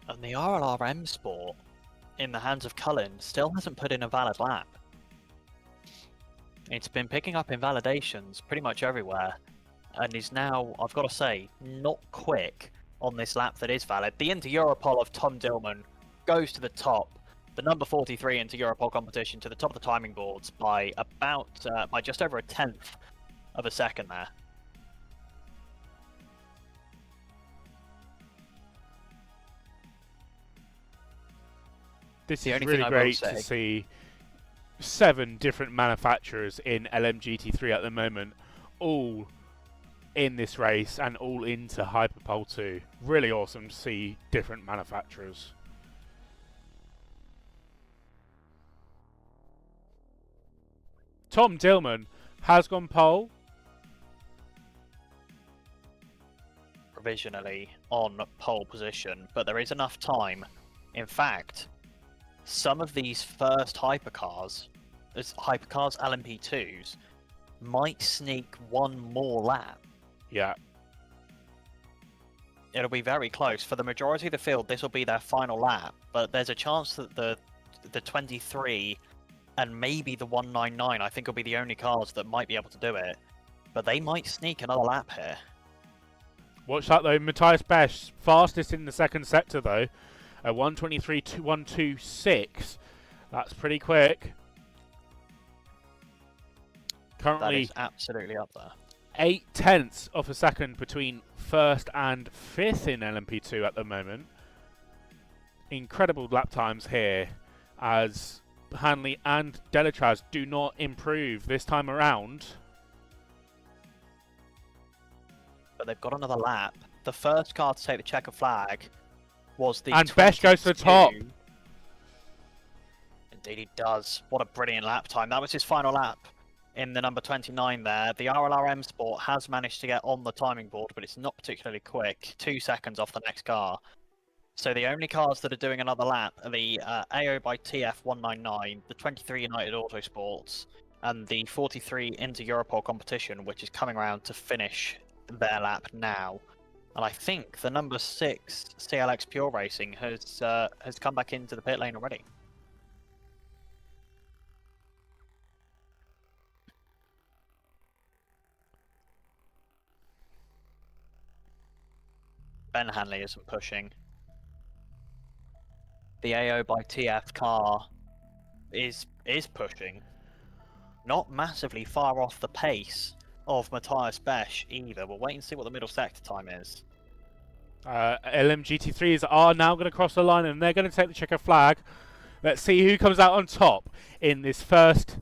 And the RLRM Sport, in the hands of Cullen, still hasn't put in a valid lap. It's been picking up invalidations pretty much everywhere, and is now, I've got to say, not quick on this lap that is valid. The Inter-Europol of Tom Dillman goes to the top. The number 43 Inter-Europol competition to the top of the timing boards by by just over a tenth of a second there. This The is only really thing I will great say- to see 7 different manufacturers in LMGT3 at the moment, all in this race and all into Hyperpole 2. Really awesome to see different manufacturers. Tom Dillman has gone pole. Provisionally on pole position, but there is enough time. In fact, some of these first hypercars LMP2s, might sneak one more lap. Yeah. It'll be very close. For the majority of the field, this will be their final lap, but there's a chance that the 23 and maybe the 199, I think, will be the only cars that might be able to do it. But they might sneak another lap here. Watch that though, Matthias Besch, fastest in the second sector though. 1:23.126. That's pretty quick. That Currently is absolutely up there. 0.8 of a second between first and fifth in LMP2 at the moment. Incredible lap times here as Hanley and Delatraz do not improve this time around. But they've got another lap. The first car to take the checker flag was the And Besch goes to the top. 22. Indeed he does. What a brilliant lap time. That was his final lap in the number 29 there. The RLRM Sport has managed to get on the timing board, but it's not particularly quick. 2 seconds off the next car. So the only cars that are doing another lap are the AO by TF 199, the 23 United Autosports, and the 43 Inter-Europol competition, which is coming around to finish their lap now. And I think the number 6 CLX Pure Racing has come back into the pit lane already. Ben Hanley isn't pushing. The AO by TF car is pushing. Not massively far off the pace of Matthias Besch either. We'll wait and see what the middle sector time is. LMGT3s are now going to cross the line and they're going to take the checker flag. Let's see who comes out on top in this second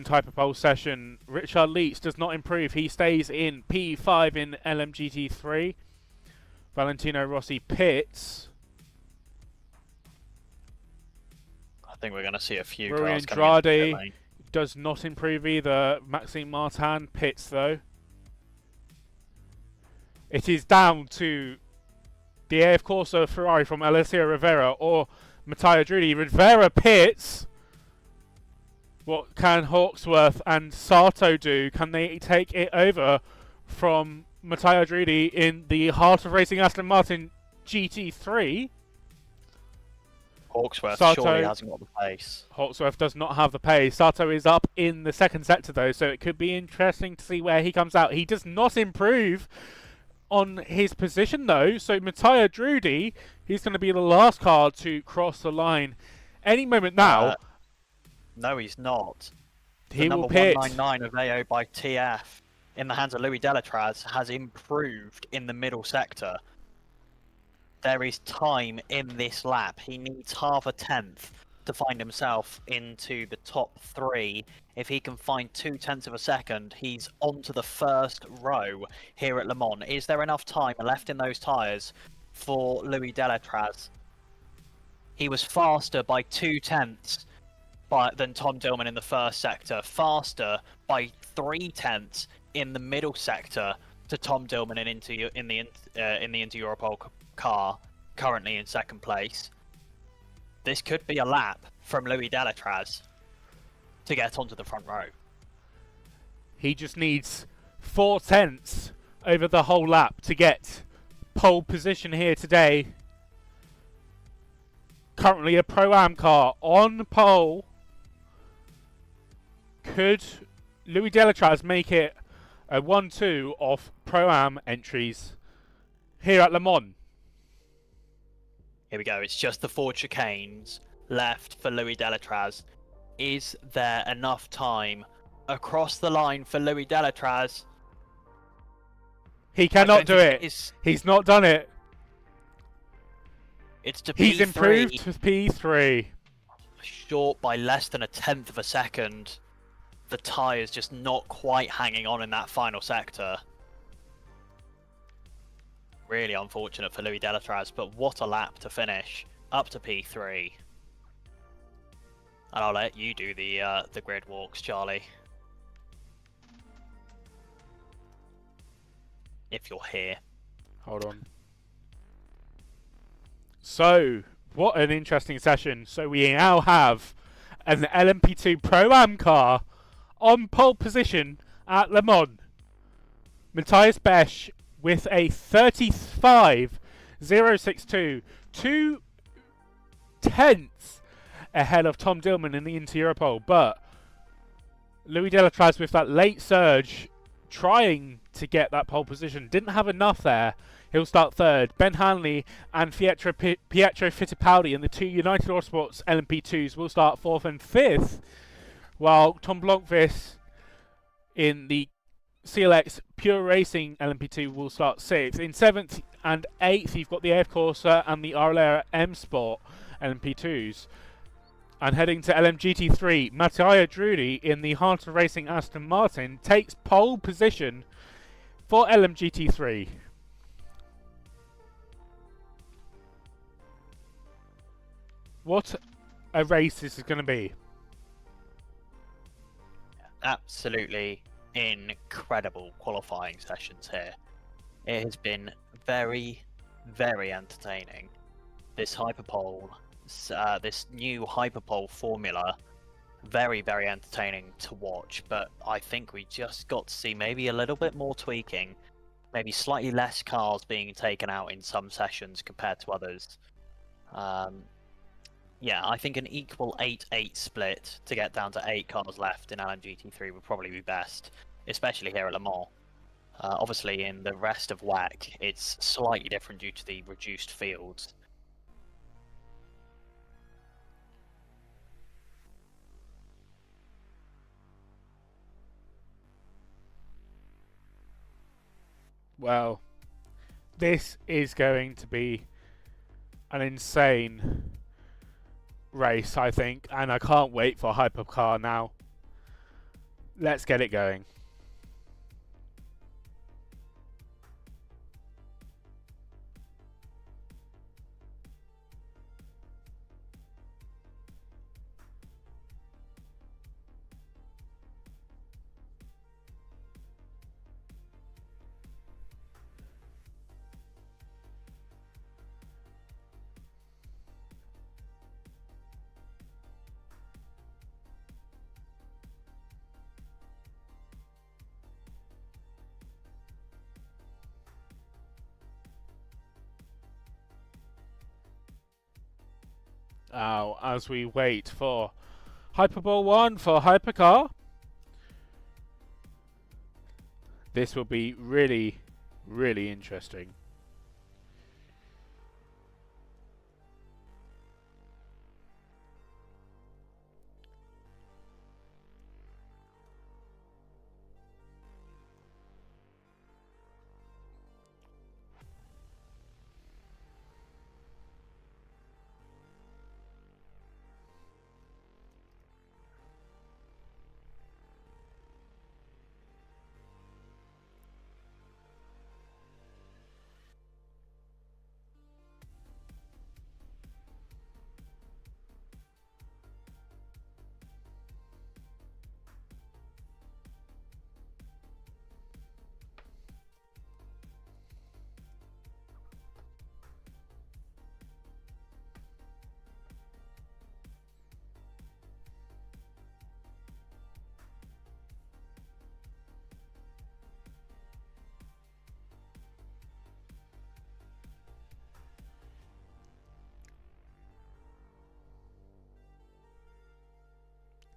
Hyperpole session. Richard Leitz does not improve. He stays in P5 in LMGT3. Valentino Rossi pits. I think we're going to see a few Rory cars coming into the pit Andrade lane. does not improve either. Maxime Martin pits though. It is down to the AF Corsa Ferrari from Alessio Rivera or Matteo Drudi. Rivera pits. What can Hawksworth and Sato do? Can they take it over from Matteo Drudi in the heart of racing Aston Martin GT3? Hawksworth Sato- surely hasn't got the pace. Hawksworth does not have the pace. Sato is up in the second sector though, so it could be interesting to see where he comes out. He does not improve on his position though, so Matteo Drudi, he's going to be the last car to cross the line any moment now. No, he's not. He the will number pit. 199 of AO by TF in the hands of Louis Delatraz has improved in the middle sector. There is time in this lap. He needs half a tenth to find himself into the top 3. If he can find 0.2 of a second, he's onto the first row here at Le Mans. Is there enough time left in those tyres for Louis Delatraz? He was faster by 0.2 than Tom Dillman in the first sector, faster by 0.3 in the middle sector to Tom Dillman in the Inter Europol car, currently in second place. This could be a lap from Louis Delatraz to get onto the front row. He just needs 0.4 over the whole lap to get pole position here today. Currently a Pro-Am car on pole. Could Louis Delatraz make it a 1-2 of Pro-Am entries here at Le Mans? Here we go. It's just the 4 chicanes left for Louis Delatraz. Is there enough time across the line for Louis Delatraz? He cannot do it. He's not done it. It's to P3. He's improved to P3. Short by less than 1/10 of a second. The tyres just not quite hanging on in that final sector. Really unfortunate for Louis Delatraz, but what a lap to finish. Up to P3. And I'll let you do the grid walks, Charlie. If you're here. Hold on. So, what an interesting session. So we now have an LMP2 Pro-Am car on pole position at Le Mans. Matthias Besch with a 35.062, 0.2 ahead of Tom Dillman in the Inter Europol. But Louis Delatraz with that late surge, trying to get that pole position, didn't have enough there. He'll start third. Ben Hanley and Pietro Fittipaldi in the two United Autosports LMP2s will start fourth and fifth, while Tom Blomqvist in the CLX Pure Racing LMP2 will start sixth. In seventh and eighth, you've got the AF Corsa and the Arlera M Sport LMP2s. And heading to LMGT3, Mattia Drudi in the Hunter Racing Aston Martin takes pole position for LMGT3. What a race this is going to be. Absolutely incredible qualifying sessions here. It has been very, very entertaining. This Hyperpole, this new Hyperpole formula, very, very entertaining to watch. But I think we just got to see maybe a little bit more tweaking, maybe slightly less cars being taken out in some sessions compared to others. Yeah, I think an equal 8-8 split to get down to 8 cars left in LMGT3 would probably be best, especially here at Le Mans. Obviously, in the rest of WAC, it's slightly different due to the reduced fields. Well, this is going to be an insane race, I think, and I can't wait for Hypercar now. Let's get it going. Now, as we wait for Hyperpole 1 for Hypercar, this will be really, really interesting.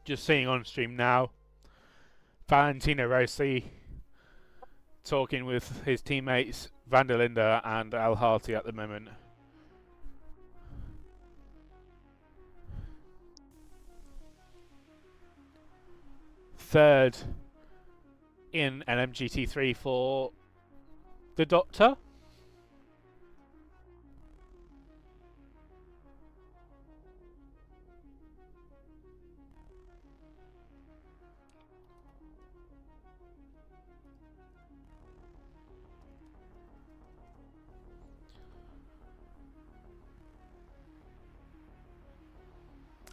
just seeing on stream now, Valentino Rossi talking with his teammates Van der Linde and Al Harty at the moment. Third in an MGT3 for the Doctor.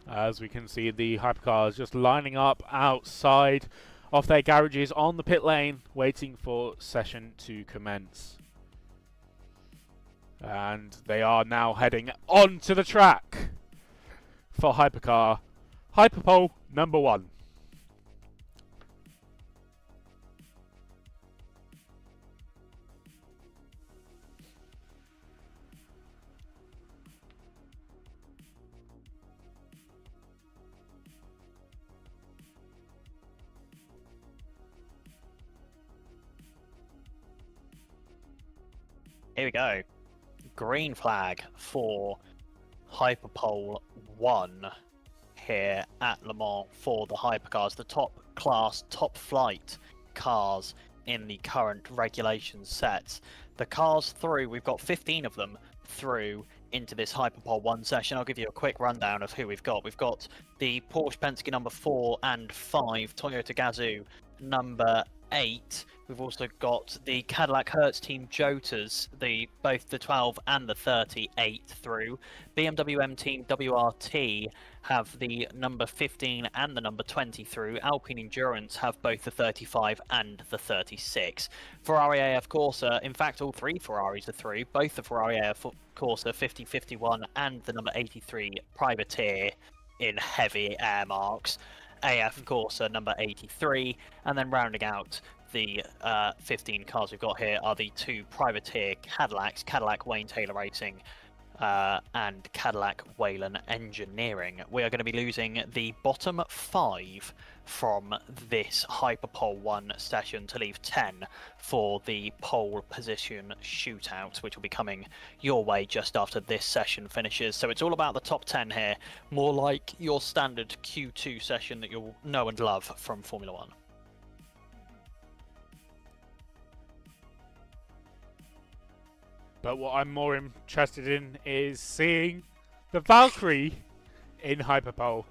As we can see, the hypercars just lining up outside of their garages on the pit lane, waiting for session to commence. And they are now heading onto the track for Hypercar. Hyperpole number 1. Here we go. Green flag for Hyperpole 1 here at Le Mans for the hypercars, the top class, top flight cars in the current regulation sets. The cars through, we've got 15 of them through into this Hyperpole 1 session. I'll give you a quick rundown of who we've got. We've got the Porsche Penske number 4 and 5, Toyota Gazoo number 8. We've also got the Cadillac Hertz Team Jotas, both the 12 and the 38 through. BMW M Team WRT have the number 15 and the number 20 through. Alpine Endurance have both the 35 and the 36. Ferrari AF Corsa, in fact all 3 Ferraris are through. Both the Ferrari AF Corsa 5051 and the number 83 Privateer in heavy air marks. AF Corsa number 83, and then rounding out the 15 cars we've got here are the 2 Privateer Cadillacs, Cadillac Wayne Taylor Racing and Cadillac Whalen Engineering. We are going to be losing the bottom 5 from this Hyperpole 1 session to leave 10 for the pole position shootout, which will be coming your way just after this session finishes. So it's all about the top 10 here, more like your standard Q2 session that you'll know and love from Formula 1. But what I'm more interested in is seeing the Valkyrie in Hyperpole.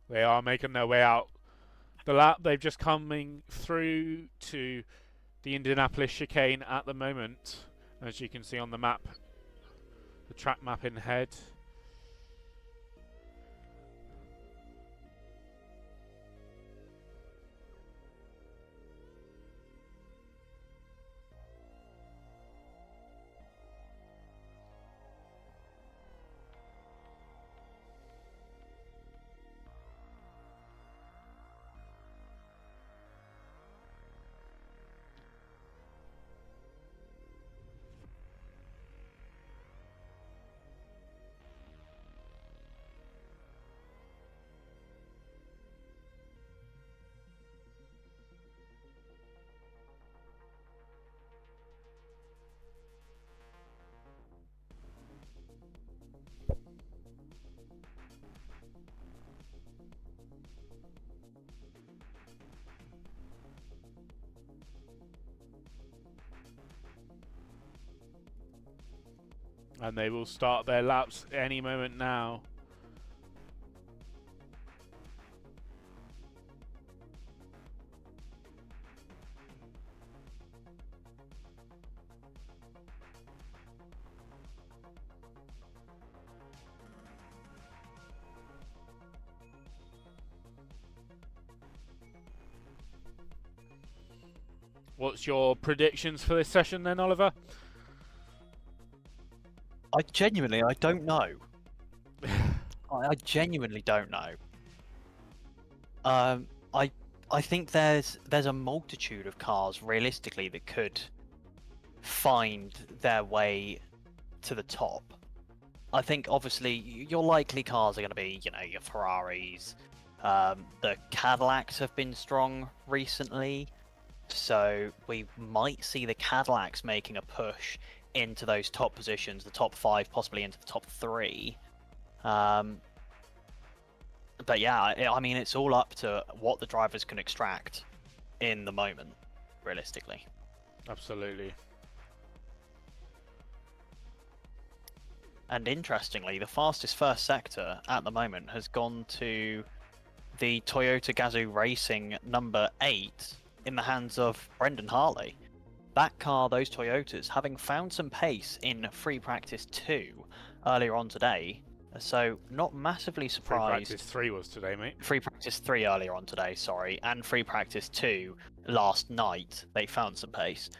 They are making their way out the lap. They've just coming through to the Indianapolis chicane at the moment, as you can see on the map, the track map in head. And they will start their laps any moment now. What's your predictions for this session then, Oliver? I don't know. I genuinely don't know. I think there's a multitude of cars realistically that could find their way to the top. I think obviously your likely cars are going to be, you know, your Ferraris. The Cadillacs have been strong recently, so we might see the Cadillacs making a push into those top positions, the top 5, possibly into the top 3. But yeah, I mean, it's all up to what the drivers can extract in the moment, realistically. Absolutely. And interestingly, the fastest first sector at the moment has gone to the Toyota Gazoo Racing number 8 in the hands of Brendan Hartley. That car, those Toyotas, having found some pace in Free Practice 2 earlier on today, so not massively surprised. Free Practice 3 was today, mate. Free Practice 3 earlier on today, sorry, and Free Practice 2 last night, they found some pace.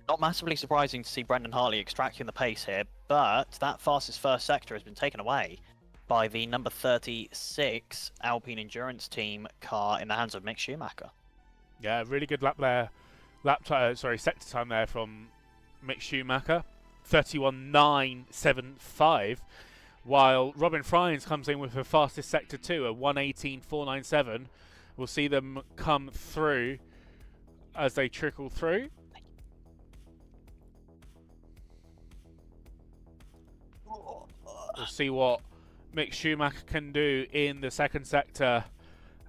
Not massively surprising to see Brendan Hartley extracting the pace here, but that fastest first sector has been taken away by the number 36 Alpine Endurance Team car in the hands of Mick Schumacher. Yeah, really good lap there. Sector time there from Mick Schumacher, 31.975, while Robin Fryans comes in with the fastest sector 2, a 1:18.497. We'll see them come through as they trickle through. We'll see what Mick Schumacher can do in the second sector,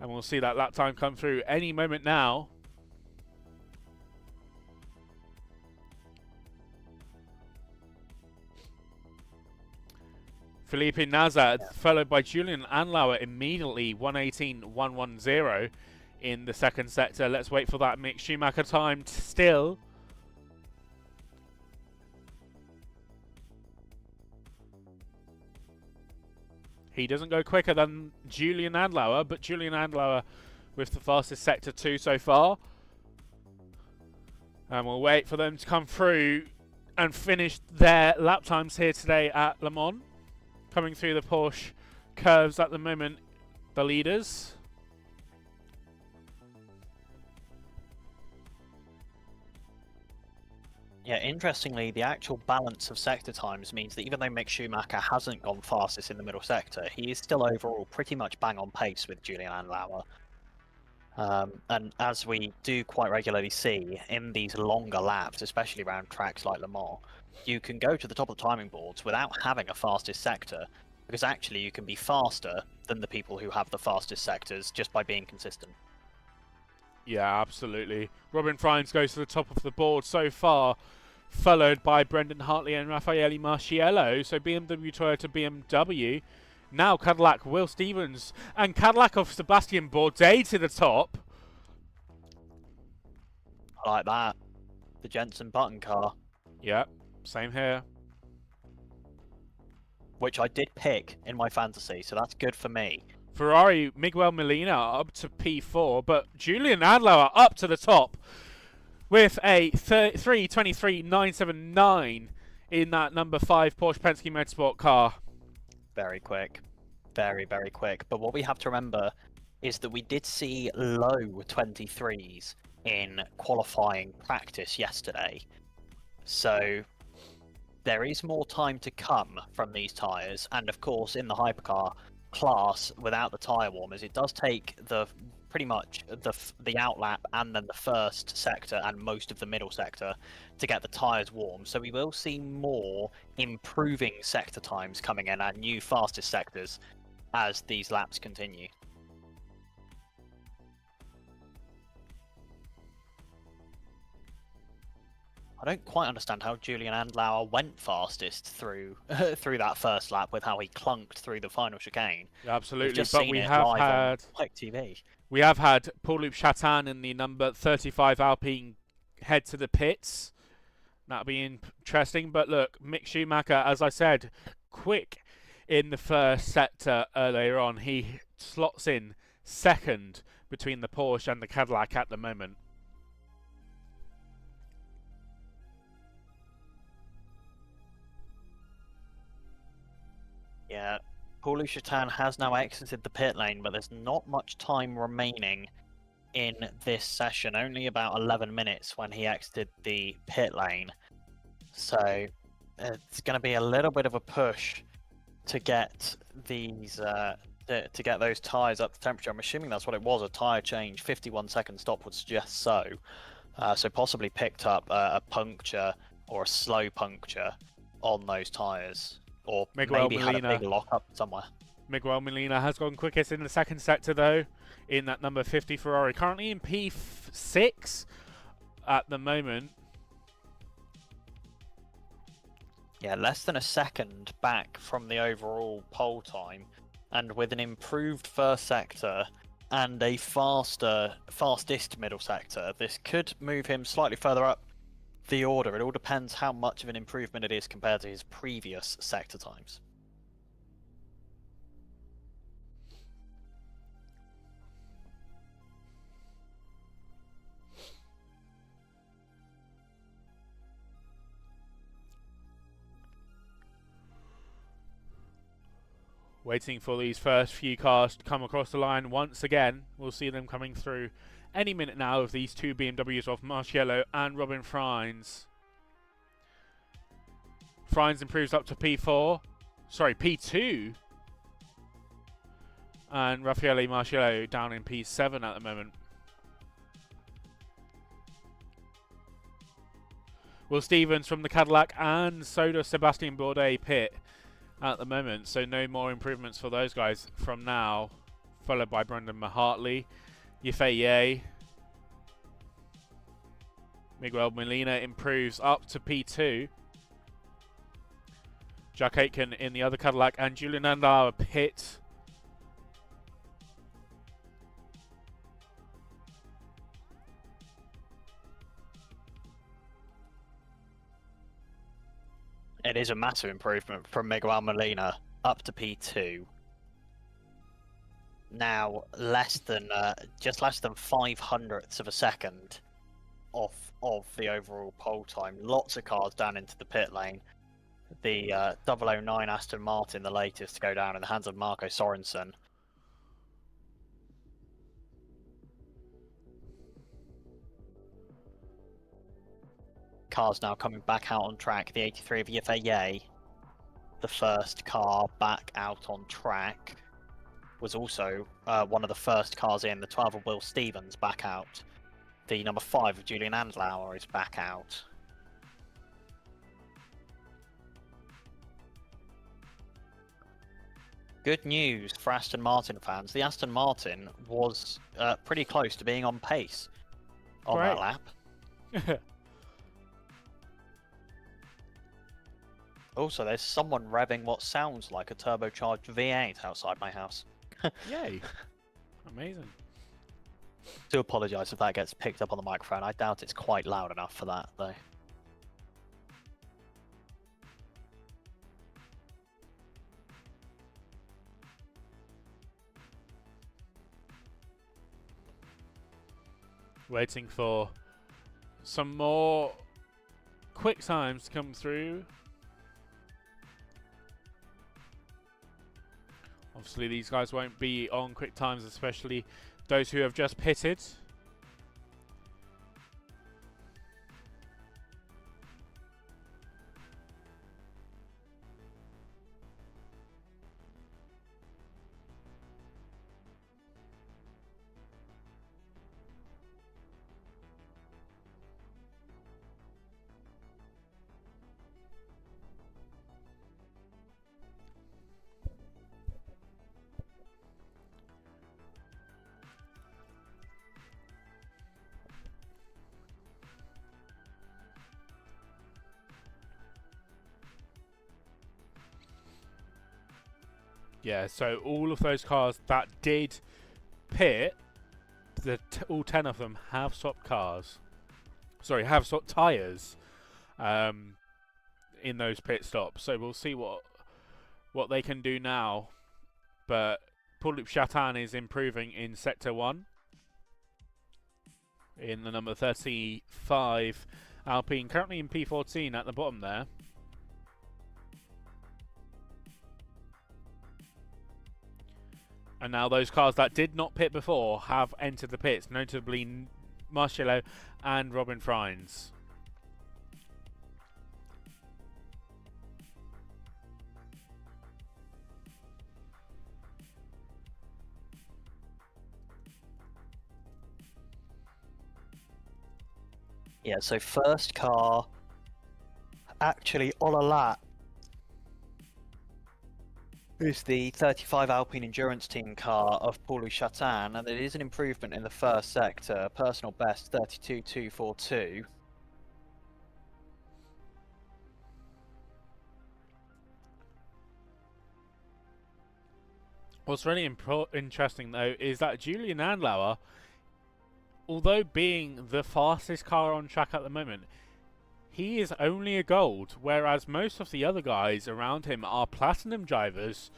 and we'll see that lap time come through any moment now. Felipe Nasr, followed by Julian Anlauer immediately, 1:18.110 in the second sector. Let's wait for that Mick Schumacher time still. He doesn't go quicker than Julian Anlauer, but Julian Anlauer with the fastest sector 2 so far. And we'll wait for them to come through and finish their lap times here today at Le Mans. Coming through the Porsche curves at the moment, the leaders. Yeah, interestingly, the actual balance of sector times means that even though Mick Schumacher hasn't gone fastest in the middle sector, he is still overall pretty much bang on pace with Julian Anlauer. And as we do quite regularly see in these longer laps, especially around tracks like Le Mans, you can go to the top of the timing boards without having a fastest sector, because actually you can be faster than the people who have the fastest sectors just by being consistent. Yeah, absolutely. Robin Fryans goes to the top of the board so far, followed by Brendan Hartley and Raffaele Marciello. So BMW, Toyota, BMW. Now Cadillac, Will Stevens, and Cadillac of Sebastian Bourdais to the top. I like that. The Jensen Button car. Yeah, same here. Which I did pick in my fantasy, so that's good for me. Ferrari, Miguel Molina up to P4, but Julian Adlauer up to the top with a 3:23.979 in that number 5 Porsche Penske Motorsport car. Very quick. Very, very quick. But what we have to remember is that we did see low 23s in qualifying practice yesterday. So there is more time to come from these tyres, and of course in the Hypercar class without the tyre warmers, it does take the pretty much the outlap and then the first sector and most of the middle sector to get the tyres warm. So we will see more improving sector times coming in and new fastest sectors as these laps continue. I don't quite understand how Julian Andlauer went fastest through through that first lap with how he clunked through the final chicane. Absolutely, but we have had TV. We have had Paul-Loup Chatin in the number 35 Alpine head to the pits. That'll be interesting. But look, Mick Schumacher, as I said, quick in the first sector earlier on. He slots in second between the Porsche and the Cadillac at the moment. Yeah, Paul Chatan has now exited the pit lane, but there's not much time remaining in this session. Only about 11 minutes when he exited the pit lane. So it's going to be a little bit of a push to get these to get those tires up to temperature. I'm assuming that's what it was, a tire change. 51-second stop would suggest so. So possibly picked up a puncture or a slow puncture on those tires, or Miguel maybe had a Molina. big lockup somewhere. Miguel Molina has gone quickest in the second sector, though, in that number 50 Ferrari. Currently in P6 at the moment. Yeah, less than a second back from the overall pole time, and with an improved first sector and a fastest middle sector, this could move him slightly further up the order. It all depends how much of an improvement it is compared to his previous sector times. Waiting for these first few cars to come across the line once again. We'll see them coming through any minute now of these two BMWs of Marciello and Robin Frines. Frines improves up to P4. Sorry, P2. And Raffaele Marciello down in P7 at the moment. Will Stevens from the Cadillac, and so does Sebastian Bourdais pit at the moment, so no more improvements for those guys from now. Followed by Brendan Mahartley, Yefei, Miguel Molina improves up to P2. Jack Aitken in the other Cadillac, and Julian Andauer pit. It is a massive improvement from Miguel Molina up to P2. Now just less than 500ths of a second off of the overall pole time. Lots of cars down into the pit lane. The 009 Aston Martin, the latest to go down in the hands of Marco Sorensen. Cars now coming back out on track. The 83 of Yefei, the first car back out on track, was also one of the first cars in. The 12 of Will Stevens back out. The number 5 of Julian Andlauer is back out. Good news for Aston Martin fans. The Aston Martin was pretty close to being on pace on that lap. Also, there's someone revving what sounds like a turbocharged V8 outside my house. Yay. Amazing. Do apologise if that gets picked up on the microphone. I doubt it's quite loud enough for that, though. Waiting for some more quick times to come through. Obviously, these guys won't be on quick times, especially those who have just pitted. Yeah, so all of those cars that did pit, all 10 of them have swapped cars. Sorry, have swapped tyres in those pit stops. So we'll see what they can do now. But Paul-Loup Chatin is improving in Sector 1. In the number 35 Alpine, currently in P14 at the bottom there. And now those cars that did not pit before have entered the pits, notably Marcello and Robin Frines. Yeah, so first car, actually on a lap, is the 35 Alpine Endurance Team car of Paul Chatan, and it is an improvement in the first sector. Personal best 32.242. What's really interesting though is that Julian Andlauer, although being the fastest car on track at the moment, he is only a gold, whereas most of the other guys around him are platinum drivers.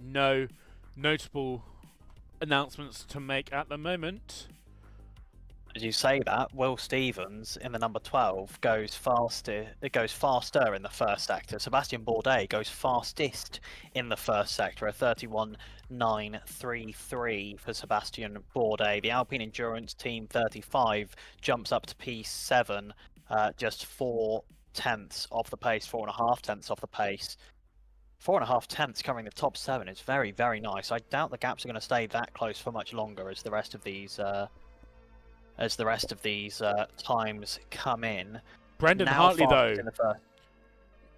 No notable announcements to make at the moment. As you say that, Will Stevens in the number 12 goes faster. It goes faster in the first sector. Sebastian Bourdais goes fastest in the first sector, a 31.933 for Sebastian Bourdais. The Alpine Endurance Team 35 jumps up to P7, just 4/10 off the pace, 4.5 tenths off the pace. 4.5 tenths covering the top 7 is very, very nice. I doubt the gaps are going to stay that close for much longer as the rest of these times come in. Brendan Now Hartley though, in the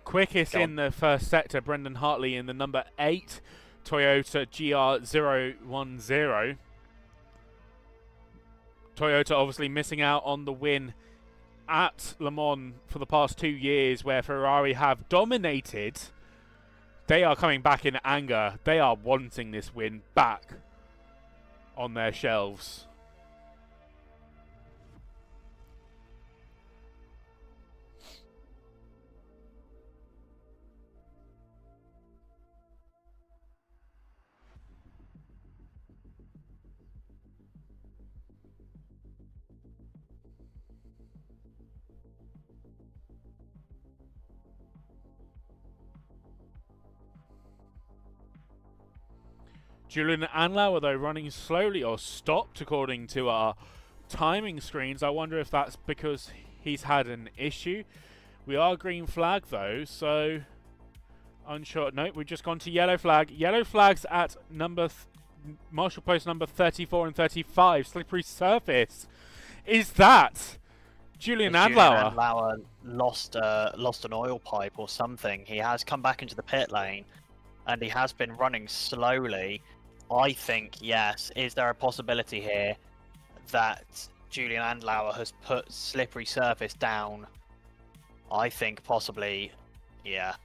quickest in the first sector. Brendan Hartley in the number 8 Toyota GR010. Toyota obviously missing out on the win at Le Mans for the past 2 years, where Ferrari have dominated. They are coming back in anger. They are wanting this win back on their shelves. Julian Andlauer, though, running slowly or stopped according to our timing screens. I wonder if that's because he's had an issue. We are green flag, though, so unsure. Nope, we've just gone to yellow flag. Yellow flags at marshal post number 34 and 35. Slippery surface. Is that Julian Andlauer? Julian Andlauer lost an oil pipe or something. He has come back into the pit lane, and he has been running slowly. I think, yes. Is there a possibility here that Julian Andlauer has put slippery surface down? I think possibly, yeah.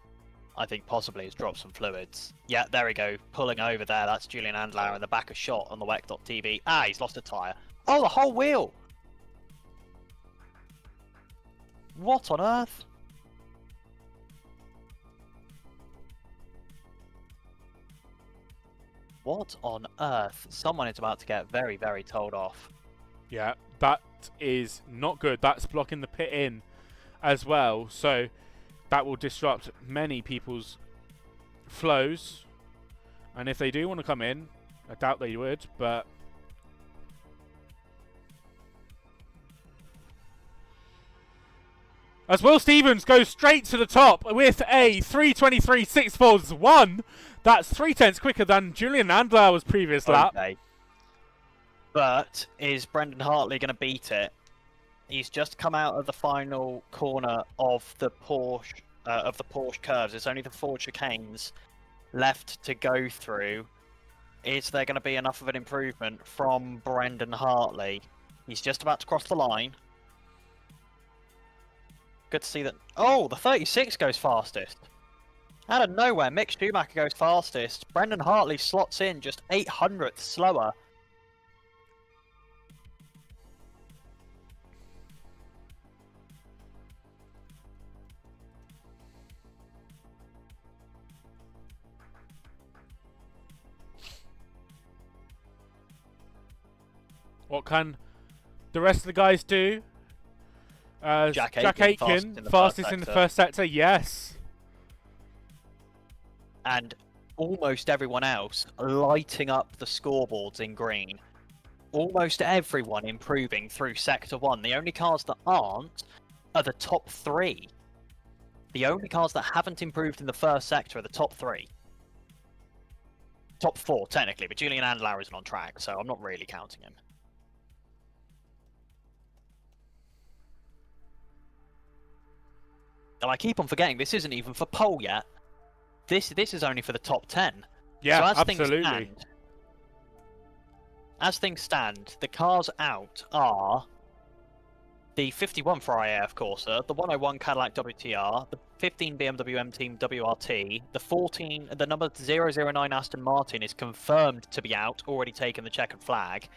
I think possibly he's dropped some fluids. Yeah, there we go. Pulling over there. That's Julian Andlauer in the back of shot on the WEC.tv. Ah, he's lost a tyre. Oh, the whole wheel! What on earth? What on earth? Someone is about to get very, very told off. Yeah, that is not good. That's blocking the pit in as well. So that will disrupt many people's flows. And if they do want to come in, I doubt they would, but as Will Stevens goes straight to the top with a 3:23.641. That's 3/10 quicker than Julian Andlauer's previous lap. Okay. But is Brendan Hartley going to beat it? He's just come out of the final corner of the Porsche curves. It's only the 4 chicanes left to go through. Is there going to be enough of an improvement from Brendan Hartley? He's just about to cross the line. Good to see that. Oh, the 36 goes fastest. Out of nowhere, Mick Schumacher goes fastest. Brendan Hartley slots in just 800th slower. What can the rest of the guys do? Jack Aitken, fastest in the first sector, yes. And almost everyone else lighting up the scoreboards in green. Almost everyone improving through Sector 1. The only cars that aren't are the top 3. The only cars that haven't improved in the first sector are the top 3. Top 4, technically, but Julian Andlauer isn't on track, so I'm not really counting him. And I keep on forgetting, this isn't even for pole yet. This is only for the top 10. Yeah, so as absolutely. As things stand, the cars out are the 51 Ferrari AF Corsa, the 101 Cadillac WTR, the 15 BMW M Team WRT, the number 009 Aston Martin is confirmed to be out, already taken the checkered flag,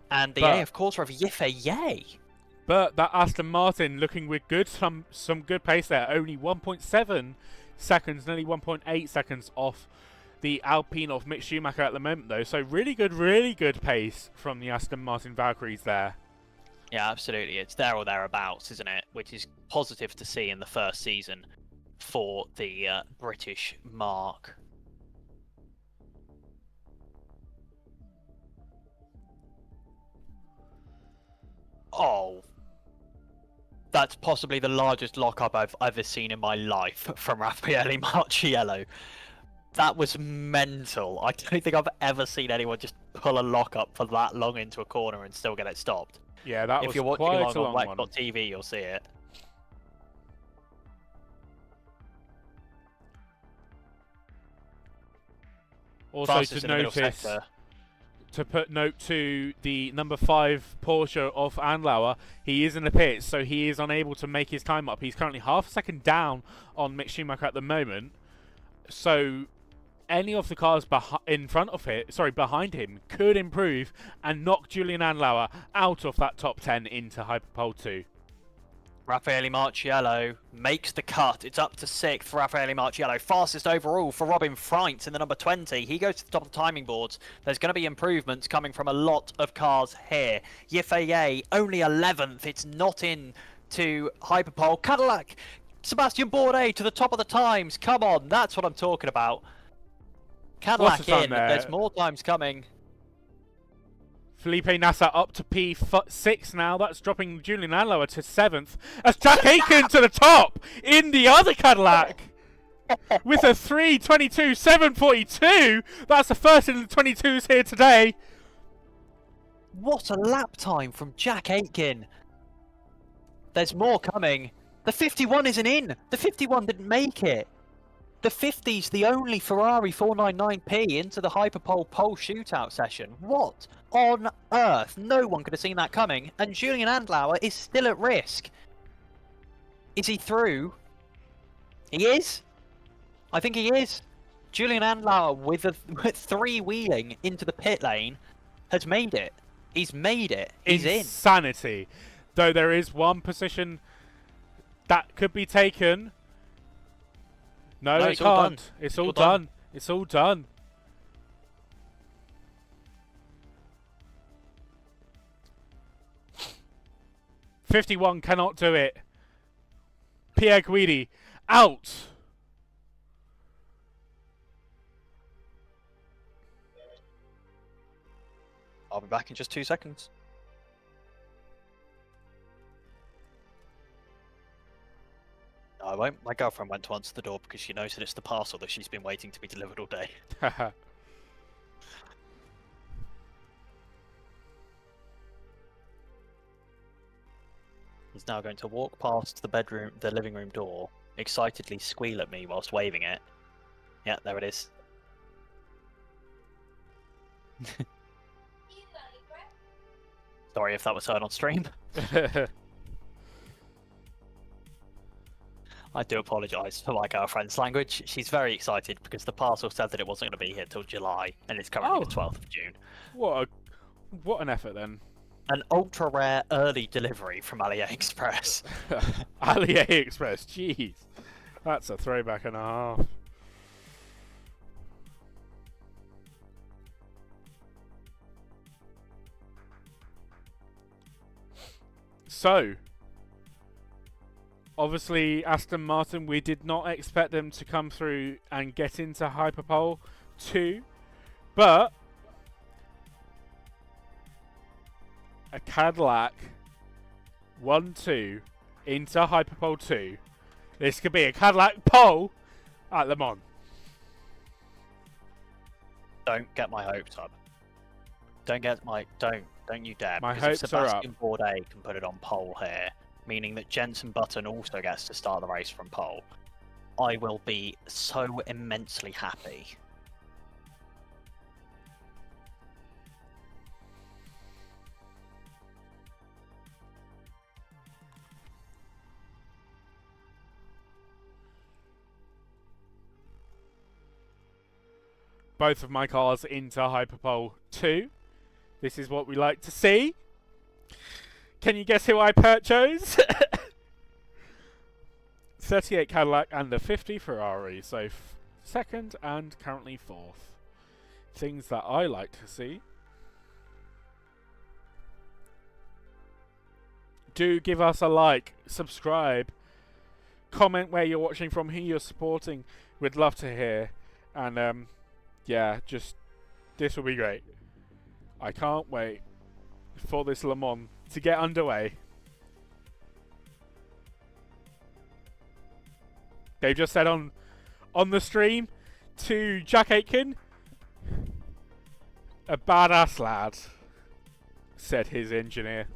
and the AF Corsa of Yifei. But that Aston Martin looking with some good pace there. Only 1.7 seconds, nearly 1.8 seconds off the Alpine of Mick Schumacher at the moment, though. So really good pace from the Aston Martin Valkyries there. Yeah, absolutely. It's there or thereabouts, isn't it? Which is positive to see in the first season for the British marque. Oh. That's possibly the largest lockup I've ever seen in my life from Raffaele Marciello. That was mental. I don't think I've ever seen anyone just pull a lockup for that long into a corner and still get it stopped. Yeah, that was if you're watching quite along a long on one. WEC.TV, you'll see it. Also to put note to the number 5 Porsche of Andlauer, he is in the pits, so he is unable to make his time up. He's currently half a second down on Mick Schumacher at the moment. So any of the cars behind him could improve and knock Julian Andlauer out of that top 10 into Hyperpole 2. Raffaele Marciello makes the cut. It's up to 6th. Raffaele Marciello, fastest overall for Robin Freitz in the number 20. He goes to the top of the timing boards. There's going to be improvements coming from a lot of cars here. Yifei only 11th. It's not in to Hyperpole. Cadillac, Sebastian Bourdais to the top of the times. Come on, that's what I'm talking about. Cadillac in. There's more times coming. Felipe Nasser up to P6 now. That's dropping Julian Andlauer to 7th. As Jack Aitken to the top in the other Cadillac with a 3:22.742. That's the first in the 22s here today. What a lap time from Jack Aitken. There's more coming. The 51 isn't in. The 51 didn't make it. The 50's the only Ferrari 499P into the Hyperpole pole shootout session. What on earth? No one could have seen that coming. And Julian Andlauer is still at risk. Is he through? He is? I think he is. Julian Andlauer with 3-wheeling into the pit lane has made it. He's made it. He's in. Insanity. Though there is one position that could be taken. No, it can't. It's all done. It's all done. '51 cannot do it. Pierre Guidi out. I'll be back in just 2 seconds. No, I won't. My girlfriend went to answer the door because she knows that it's the parcel that she's been waiting to be delivered all day. is now going to walk past the living room door, excitedly squeal at me whilst waving it. Yeah, there it is. Sorry if that was heard on stream. I do apologise for my girlfriend's language. She's very excited because the parcel said that it wasn't going to be here till July, and it's currently the 12th of June. What an effort then. An ultra rare early delivery from AliExpress. AliExpress, jeez. That's a throwback and a half. So, obviously Aston Martin, we did not expect them to come through and get into Hyperpole 2, but a Cadillac 1-2 into Hyperpole 2. This could be a Cadillac pole at Le Mans. Don't get my hopes up. Don't you dare. My because hopes if are up. Sebastian Bourdais can put it on pole here, meaning that Jenson Button also gets to start the race from pole, I will be so immensely happy. Both of my cars into Hyperpole 2. This is what we like to see. Can you guess who I chose? 38 Cadillac and a 50 Ferrari. So second and currently fourth. Things that I like to see. Do give us a like, subscribe, comment where you're watching from, who you're supporting. We'd love to hear. And yeah, just this will be great. I can't wait for this Le Mans to get underway. They've just said on the stream to Jack Aitken, a badass lad, said his engineer.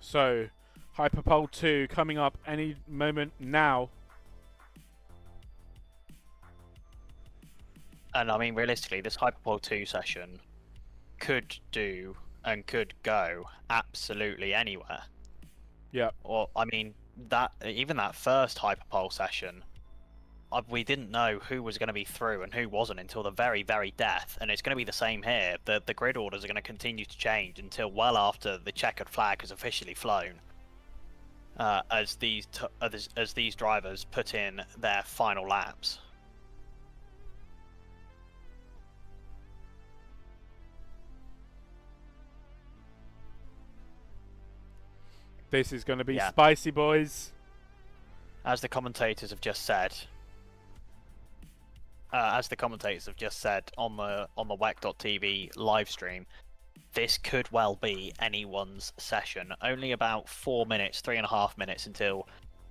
So, Hyperpole 2 coming up any moment now. And I mean, realistically, this Hyperpole 2 session could do and could go absolutely anywhere. Yeah. Or I mean, even that first Hyperpole session, we didn't know who was going to be through and who wasn't until the very, very death. And it's going to be the same here. The grid orders are going to continue to change until well after the checkered flag has officially flown. As these drivers put in their final laps. This is going to be spicy, boys. As the commentators have just said. On the WEC.TV live stream, this could well be anyone's session. Only about 4 minutes, 3.5 minutes until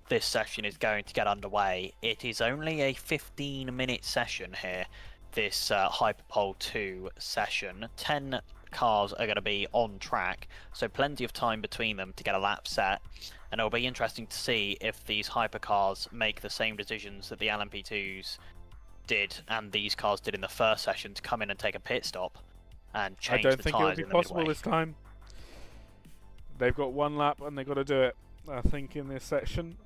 this session is going to get underway. It is only a 15-minute session here, this Hyperpole 2 session. 10 cars are going to be on track, so plenty of time between them to get a lap set. And it'll be interesting to see if these hypercars make the same decisions that the LMP2s did and these cars did in the first session to come in and take a pit stop and change the tyres. I don't think it'll be possible this time. They've got one lap and they've got to do it, I think, in this section.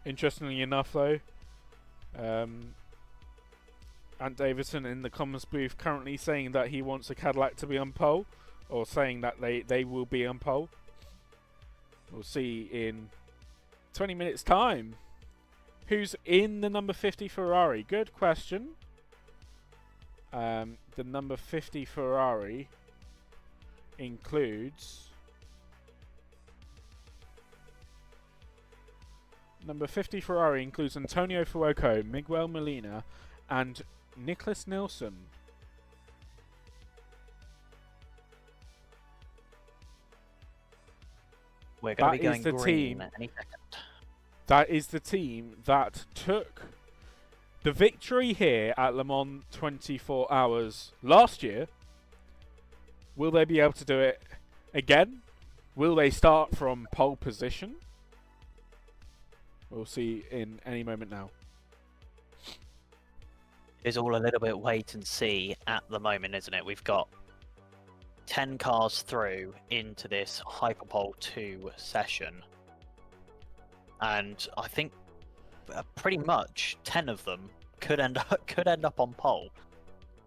Interestingly enough, though, Ant Davidson in the comments booth currently saying that he wants a Cadillac to be on pole, or saying that they will be on pole. We'll see in 20 minutes' time who's in the number 50 Ferrari. Good question. The number 50 Ferrari includes... Number 50 Ferrari includes Antonio Fuoco, Miguel Molina, and Nicholas Nilsson. We're going to be going green any second. That is the team that took the victory here at Le Mans 24 Hours last year. Will they be able to do it again? Will they start from pole position? We'll see in any moment now. It's all a little bit wait and see at the moment, isn't it? We've got 10 cars through into this Hyperpole 2 session. And I think pretty much 10 of them could end up on pole,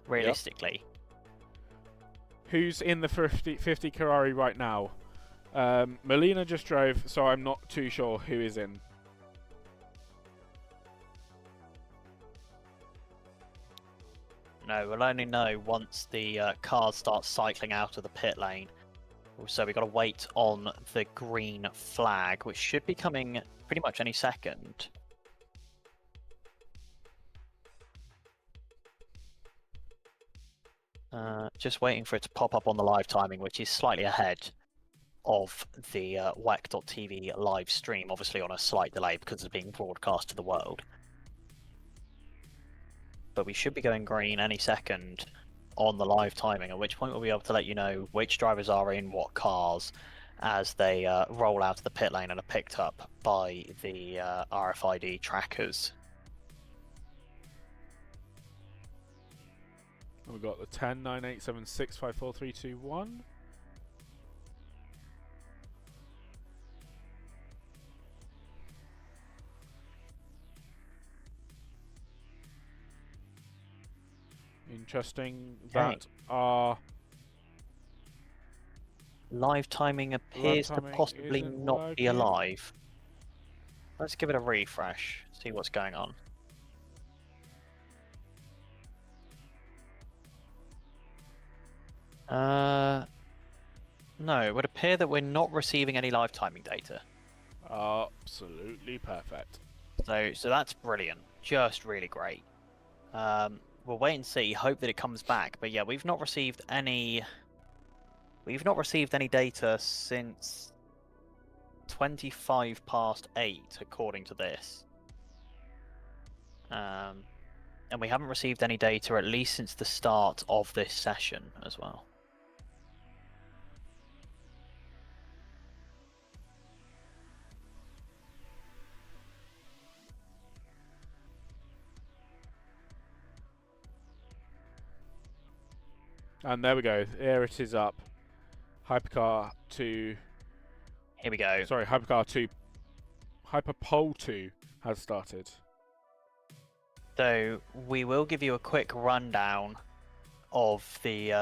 realistically. Yep. Who's in the 50 Ferrari right now? Molina just drove, so I'm not too sure who is in. No, we'll only know once the cars start cycling out of the pit lane. So we've got to wait on the green flag, which should be coming pretty much any second. Just waiting for it to pop up on the live timing, which is slightly ahead of the WAC.TV live stream, obviously on a slight delay because it's being broadcast to the world. but we should be going green any second on the live timing, at which point we'll be able to let you know which drivers are in what cars as they roll out of the pit lane and are picked up by the RFID trackers. We've got the 10, 9, 8, 7, 6, 5, 4, 3, 2, 1. Interesting that our live timing appears to possibly not be alive. Let's give it a refresh, see what's going on. No, it would appear that we're not receiving any live timing data. Absolutely perfect. So that's brilliant. Just really great. We'll wait and see. Hope that it comes back. But yeah, we've not received any data since 25 past 8, according to this. And we haven't received any data at least since the start of this session as well. And there we go. There it is up. Hypercar 2. Here we go. Sorry, Hypercar 2. Hyperpole 2 has started. So we will give you a quick rundown of the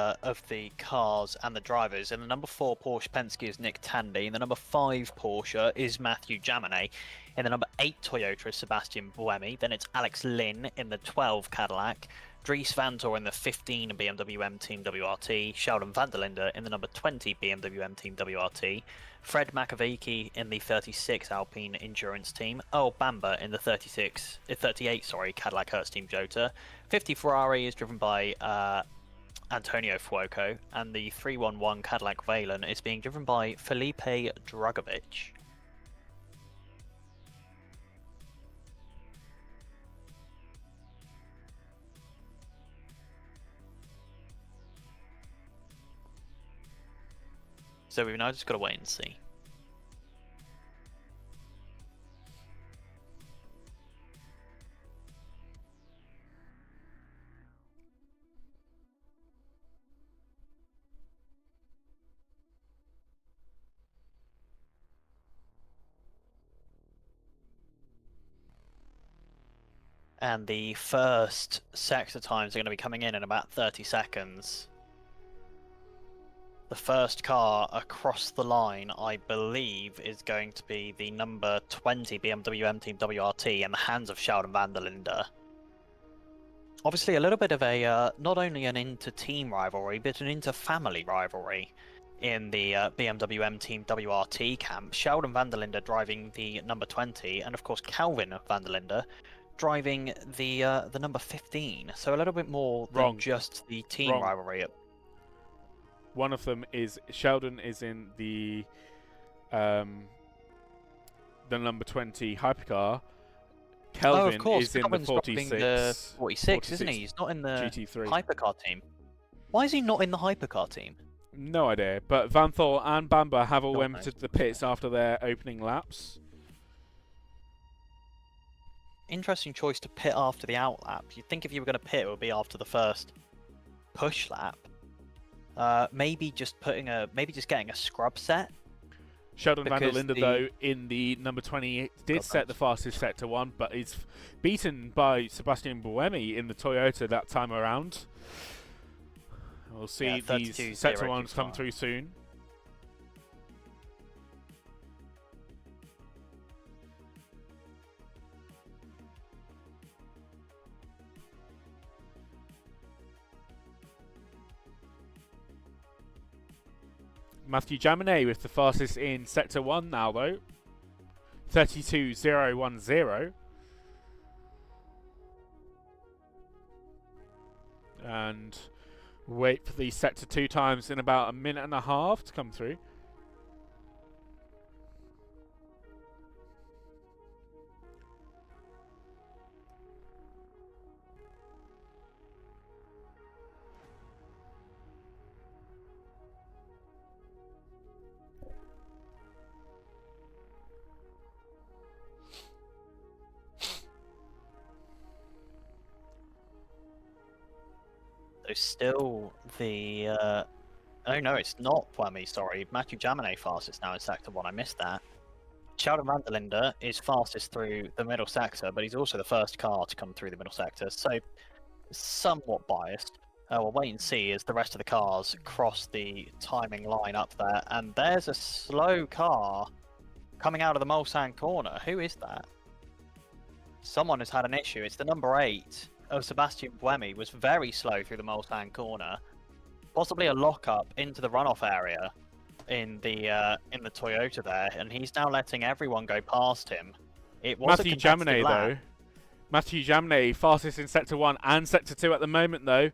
cars and the drivers. In the number 4 Porsche Penske is Nick Tandy. In the number 5 Porsche is Matthew Jaminet. In the number 8 Toyota is Sebastian Buemi. Then it's Alex Lynn in the 12 Cadillac. Dries Vanthoor in the 15 BMW M Team WRT, Sheldon van der Linde in the number 20 BMW M Team WRT, Fred Makoviecki in the 36 Alpine Endurance Team, Earl Bamber in the 38 Cadillac Hertz Team Jota, 50 Ferrari is driven by Antonio Fuoco, and the 311 Cadillac Veyron is being driven by Felipe Drugovich. So we've now just got to wait and see. And the first sector times are going to be coming in about 30 seconds. The first car across the line, I believe, is going to be the number 20 BMW M Team WRT in the hands of Sheldon van der Linde. Obviously, a little bit of a, not only an inter-team rivalry, but an inter-family rivalry in the BMW M Team WRT camp. Sheldon van der Linde driving the number 20, and of course Calvin van der Linde driving the number 15. So a little bit more than just the team rivalry. One of them is Sheldon is in the number 20 Hypercar. Kelvin is in the 46, isn't he? He's not in the GT3 Hypercar team. Why is he not in the Hypercar team? No idea. But Vanthoor and Bamber have all entered the pits after their opening laps. Interesting choice to pit after the out lap. You'd think if you were going to pit, it would be after the first push lap. Maybe just getting a scrub set. Sheldon van der Linde, though, in the number 20, did set the fastest sector 1, but is beaten by Sebastian Buemi in the Toyota that time around. We'll see these sector 1s come through soon. Matthew Jaminet with the fastest in Sector 1 now, though. 32.010. And wait for the Sector 2 times in about a minute and a half to come through. is still the... Oh no, it's not Buemi, sorry. Matthew Jaminet fastest now in Sector 1, I missed that. Sheldon van der Linde is fastest through the middle sector, but he's also the first car to come through the middle sector, so somewhat biased. We'll wait and see as the rest of the cars cross the timing line up there, and there's a slow car coming out of the Mulsanne corner. Who is that? Someone has had an issue. It's the number 8 of Sebastian Buemi, was very slow through the Mulsanne corner. Possibly a lockup into the runoff area in the Toyota there, and he's now letting everyone go past him. It was Matthew Jaminet though. Matthew Jaminet fastest in Sector 1 and Sector 2 at the moment though.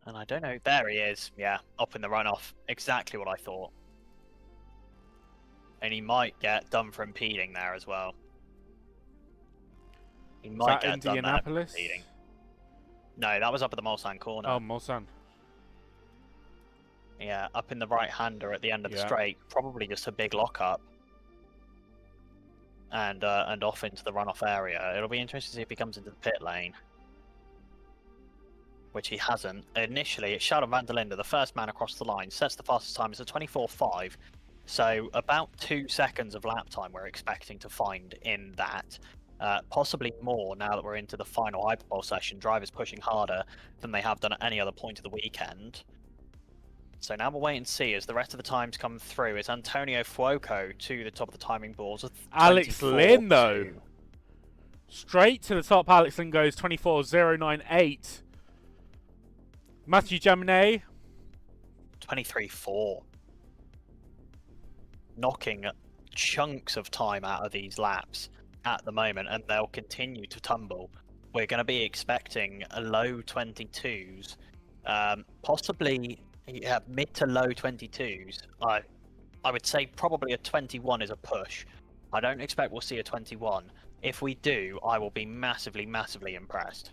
And I don't know, there he is, yeah, up in the runoff, exactly what I thought. And he might get done for impeding there as well. He might get done there for impeding. No, that was up at the Mulsanne corner. Oh, Mulsanne. Yeah, up in the right-hander at the end of the straight, probably just a big lockup. And off into the runoff area. It'll be interesting to see if he comes into the pit lane. Which he hasn't. Initially, it's Sheldon van der Linde, the first man across the line, sets the fastest time. It's a 24.5. So about 2 seconds of lap time we're expecting to find in that. Possibly more now that we're into the final Hyperpole session. Drivers pushing harder than they have done at any other point of the weekend. So now we'll wait and see as the rest of the times come through. It's Antonio Fuoco to the top of the timing boards. Alex Lynn, though. Straight to the top, Alex Lynn goes 24.098. Matthew Jaminet 23.4. Knocking chunks of time out of these laps at the moment, and they'll continue to tumble. We're going to be expecting a low 22s, possibly mid to low 22s. I would say probably a 21 is a push. I don't expect we'll see a 21. If we do, I will be massively, massively impressed.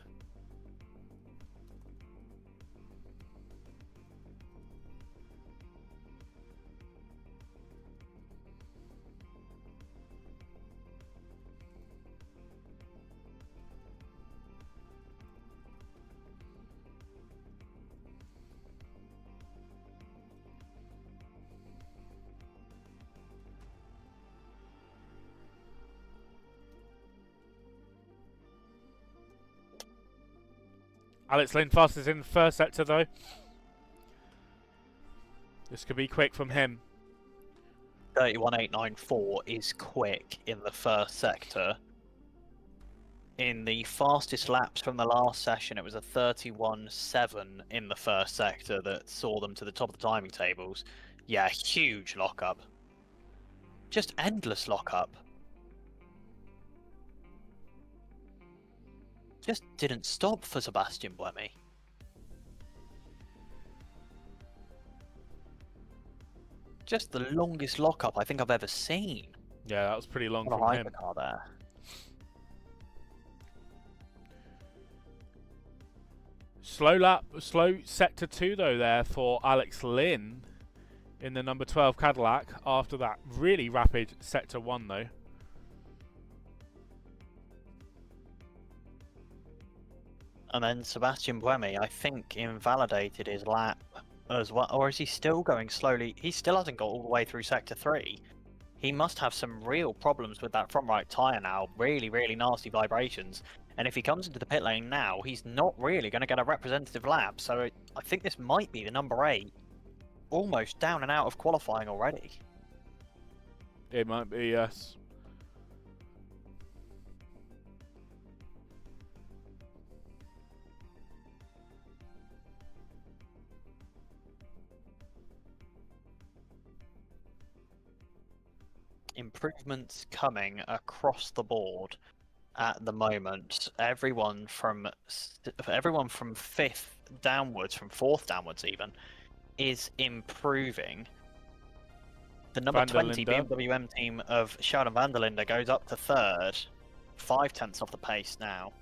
Alex Lynn fastest in the first sector though. This could be quick from him. 31.894 is quick in the first sector. In the fastest laps from the last session, it was a 31.7 in the first sector that saw them to the top of the timing tables. Yeah, huge lockup. Just endless lockup. Just didn't stop for Sebastian Buemi. Just the longest lockup I think I've ever seen. Yeah, that was pretty long on from a him. Hypercar there. Slow sector 2 though there for Alex Lynn in the number 12 Cadillac after that really rapid sector 1 though. And then Sebastian Buemi, I think, invalidated his lap as well. Or is he still going slowly? He still hasn't got all the way through Sector 3. He must have some real problems with that front right tyre now. Really, really nasty vibrations. And if he comes into the pit lane now, he's not really going to get a representative lap. So I think this might be the number 8. Almost down and out of qualifying already. It might be, yes. Improvements coming across the board at the moment. Everyone from 5th downwards, from 4th downwards even, is improving. The number 20 BMW M team of Sheldon van der Linde goes up to 3rd. 5/10 off the pace now.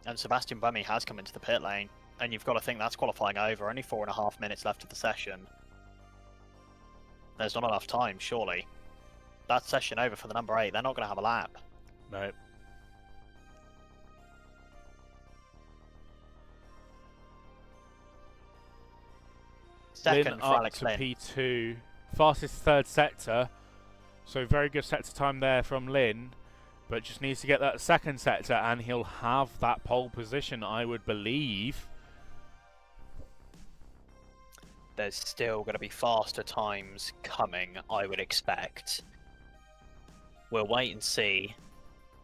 And Sebastian Buemi has come into the pit lane, and you've got to think that's qualifying over. Only 4.5 minutes left of the session. There's not enough time, surely. That's session over for the number 8. They're not going to have a lap. No. Second Lynn for up Alex to Lynn. P2. Fastest third sector. So very good sector time there from Lynn. But just needs to get that second sector and he'll have that pole position, I would believe. There's still going to be faster times coming, I would expect. We'll wait and see.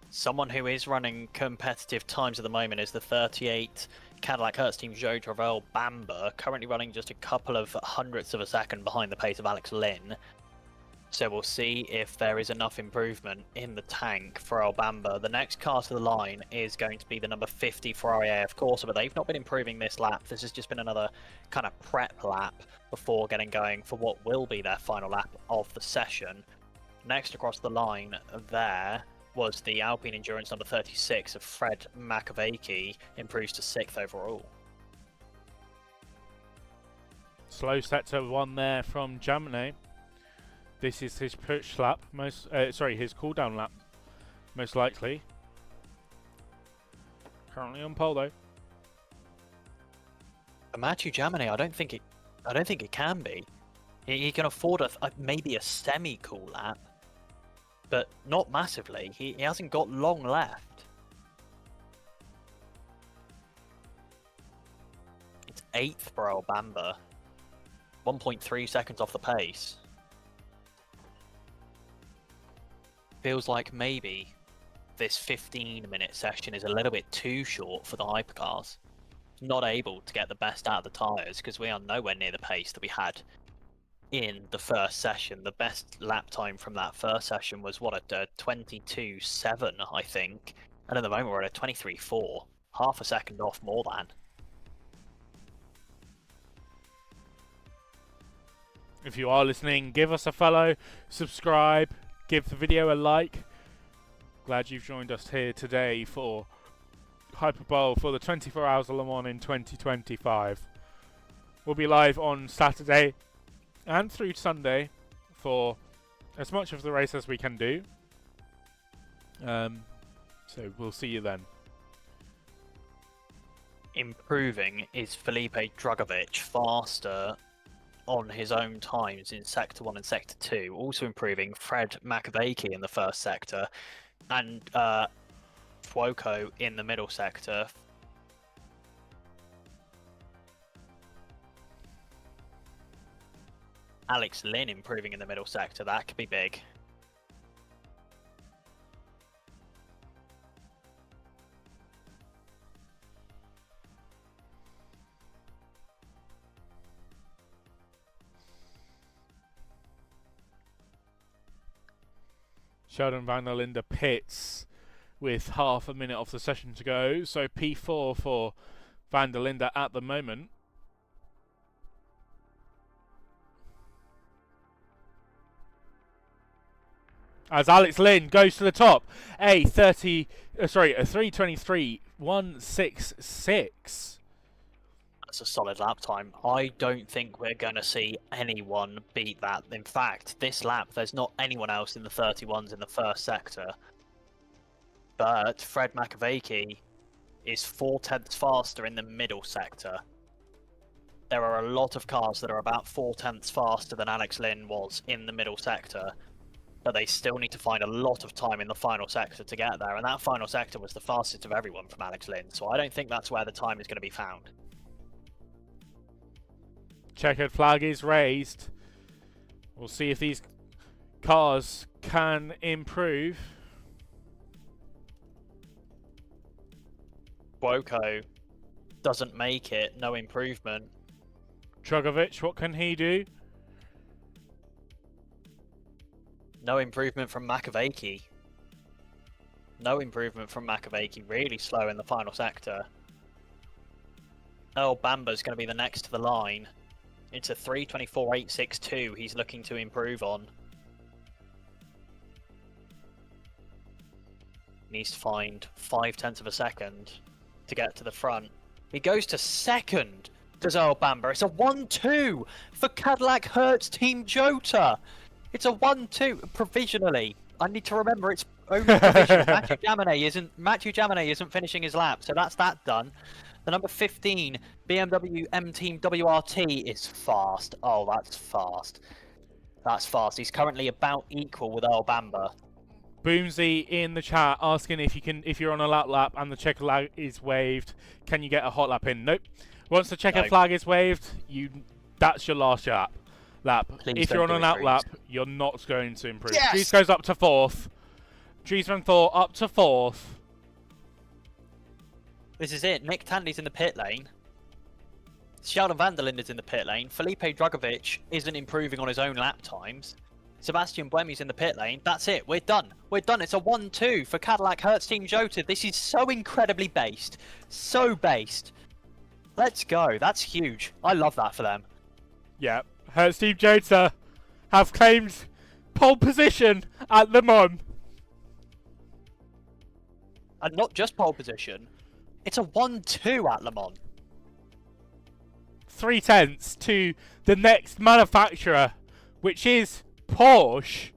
Someone who is running competitive times at the moment is the 38 Cadillac Hertz Team Joe Travel Bamber, currently running just a couple of hundredths of a second behind the pace of Alex Lynn. So we'll see if there is enough improvement in the tank for Bamber. The next car to the line is going to be the number 50 Ferrari AF Corsa, but they've not been improving this lap. This has just been another kind of prep lap before getting going for what will be their final lap of the session. Next across the line there was the Alpine Endurance number 36 of Fred Makoviecki, improves to 6th overall. Slow sector 1 there from Jamine. This is his push lap, his cool down lap, most likely. Currently on pole though. For Mathieu Jamine, I don't think it can be. He can afford maybe a semi-cool lap, but not massively. He hasn't got long left. It's 8th for Bamber, 1.3 seconds off the pace. Feels like maybe this 15-minute session is a little bit too short for the hypercars. Not able to get the best out of the tyres because we are nowhere near the pace that we had in the first session. The best lap time from that first session was what, at 22.7, I think. And at the moment we're at a 23.4, half a second off more than. If you are listening, give us a follow, subscribe, give the video a like. Glad you've joined us here today for Hyperpole for the 24 Hours of Le Mans in 2025. We'll be live on Saturday and through Sunday for as much of the race as we can do. So we'll see you then. Improving is Felipe Drugovich, faster on his own times in Sector 1 and Sector 2. Also improving Fred Makoviecki in the first sector, and Fuoco in the middle sector. Alex Lynn improving in the middle sector, that could be big. Sheldon Van der Linde pits with half a minute of the session to go. So P4 for Van der Linde at the moment. As Alex Lynn goes to the top, a 3:23.166. That's a solid lap time. I don't think we're going to see anyone beat that. In fact, this lap, there's not anyone else in the 31s in the first sector. But Fred Makoviecki is 4/10 faster in the middle sector. There are a lot of cars that are about 4/10 faster than Alex Lynn was in the middle sector, but they still need to find a lot of time in the final sector to get there, and that final sector was the fastest of everyone from Alex Lynn, so I don't think that's where the time is going to be found. Checkered flag is raised. We'll see if these cars can improve. Fuoco doesn't make it, no improvement. Drugovich, what can he do? No improvement from Makoviecki. No improvement from Makoviecki, really slow in the final sector. Bamber's going to be the next to the line. It's a 3:24.862 he's looking to improve on. needs to find 0.5 of a second to get to the front. He goes to second, does Earl Bamber. It's a 1-2 for Cadillac Hertz Team Jota. It's a 1-2 provisionally. I need to remember it's only provisional. Matthew Jaminet isn't finishing his lap, so that's that done. The number 15 BMW M Team WRT is fast. Oh, that's fast. That's fast. He's currently about equal with Earl Bamber. Boomsy in the chat asking if you're on a lap and the checker flag is waved, can you get a hot lap in? Nope. Once the checker flag is waved, that's your last lap. If you're on an outlap, you're not going to improve. Yes! Dries goes up to 4th. Dries Van Thor up to 4th. This is it. Nick Tandy's in the pit lane. Sheldon van der Linde is in the pit lane. Felipe Drugovich isn't improving on his own lap times. Sebastian Buemi's in the pit lane. That's it. We're done. We're done. It's a 1-2 for Cadillac Hertz Team Jota. This is so incredibly based. So based. Let's go. That's huge. I love that for them. Yeah. Hertz Team Jota have claimed pole position at Le Mans. And not just pole position. It's a 1-2 at Le Mans. 0.3 to the next manufacturer, which is Porsche.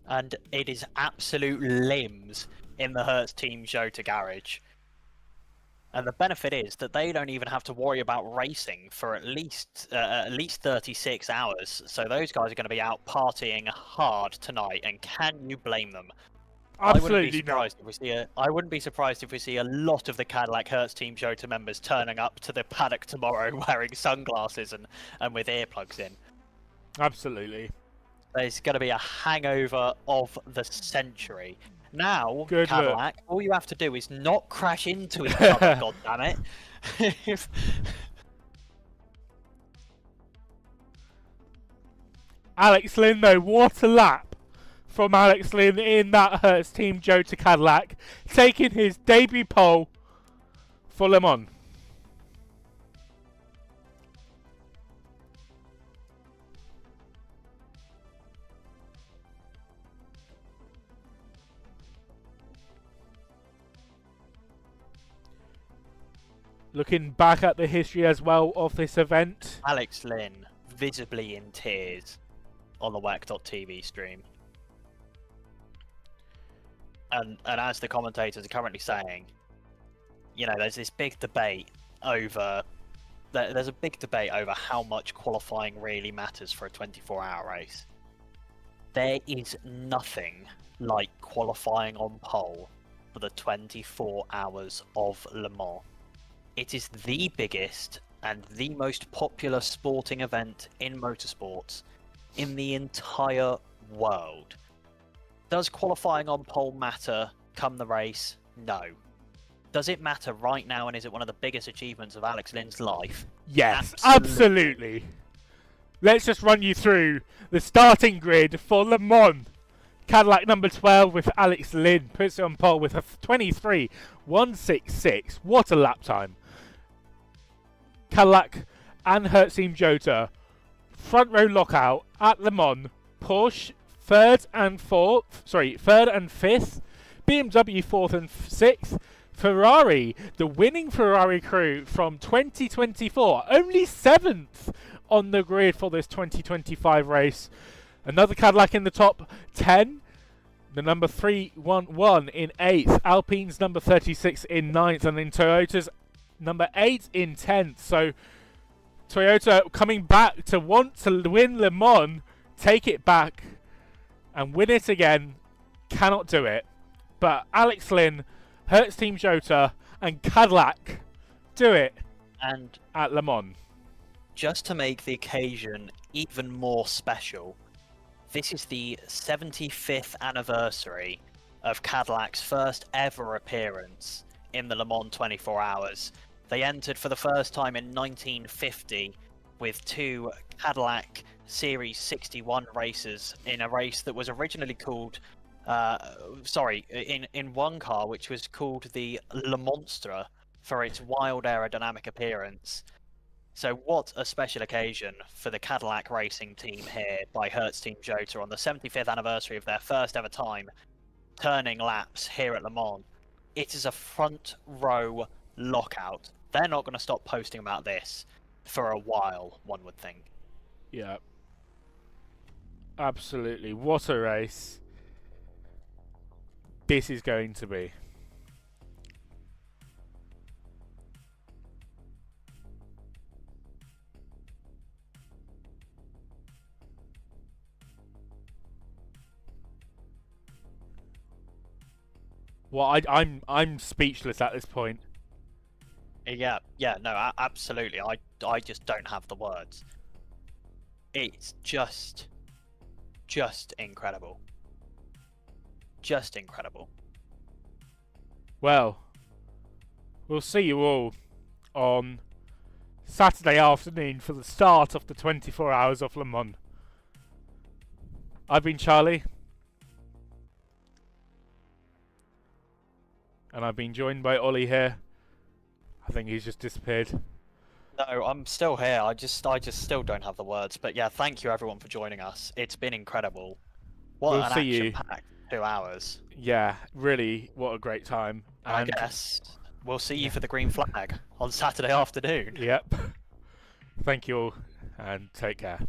And it is absolute limbs in the Hertz Team Jota garage. And the benefit is that they don't even have to worry about racing for at least 36 hours. So those guys are going to be out partying hard tonight, and can you blame them? Absolutely not. I wouldn't be surprised if we see a lot of the Cadillac Hertz Team Jota members turning up to the paddock tomorrow wearing sunglasses and with earplugs in. Absolutely. There's going to be a hangover of the century. Now, Good Cadillac, all you have to do is not crash into each other, goddammit. Alex Lynn, though, what a lap from Alex Lynn in that Hertz Team Jota Cadillac, taking his debut pole for Le Mans. Looking back at the history as well of this event. Alex Lynn, visibly in tears on the WAC.tv stream. And as the commentators are currently saying, you know, there's this big debate over... There's a big debate over how much qualifying really matters for a 24-hour race. There is nothing like qualifying on pole for the 24 hours of Le Mans. It is the biggest and the most popular sporting event in motorsports in the entire world. Does qualifying on pole matter come the race? No. Does it matter right now, and is it one of the biggest achievements of Alex Lynn's life? Yes, absolutely. Let's just run you through the starting grid for Le Mans. Cadillac number 12 with Alex Lynn puts it on pole with a 23.166. What a lap time. Cadillac and Hertz Team Jota front row lockout at Le Mans. Porsche third and fifth. BMW 4th and 6th. Ferrari, the winning Ferrari crew from 2024, only 7th on the grid for this 2025 race. Another Cadillac in the top 10. The number 311 in 8th. Alpine's number 36 in 9th. And then Toyota's number 8 in 10th. So Toyota coming back to want to win Le Mans, take it back and win it again. Cannot do it. But Alex Lynn, Hertz Team Jota and Cadillac do it and at Le Mans. Just to make the occasion even more special, this is the 75th anniversary of Cadillac's first ever appearance in the Le Mans 24 Hours. They entered for the first time in 1950 with 2 Cadillac Series 61 races in a race that was originally called Sorry, in one car which was called the Le Monstre for its wild aerodynamic appearance. So what a special occasion for the Cadillac racing team here by Hertz Team Jota on the 75th anniversary of their first ever time turning laps here at Le Mans. It is a front row lockout. They're not going to stop posting about this for a while, one would think. Yeah. Absolutely. What a race this is going to be. Well, I'm speechless at this point. Yeah, no, absolutely. I just don't have the words. It's just incredible. Just incredible. Well, we'll see you all on Saturday afternoon for the start of the 24 Hours of Le Mans. I've been Charlie. And I've been joined by Olly here. I think he's just disappeared. No, I'm still here. I just still don't have the words. But yeah, thank you everyone for joining us. It's been incredible. What We'll an see you. action-packed 2 hours. Yeah, really, what a great time. And I guess we'll see you for the green flag on Saturday afternoon. Yep. Thank you all, and take care.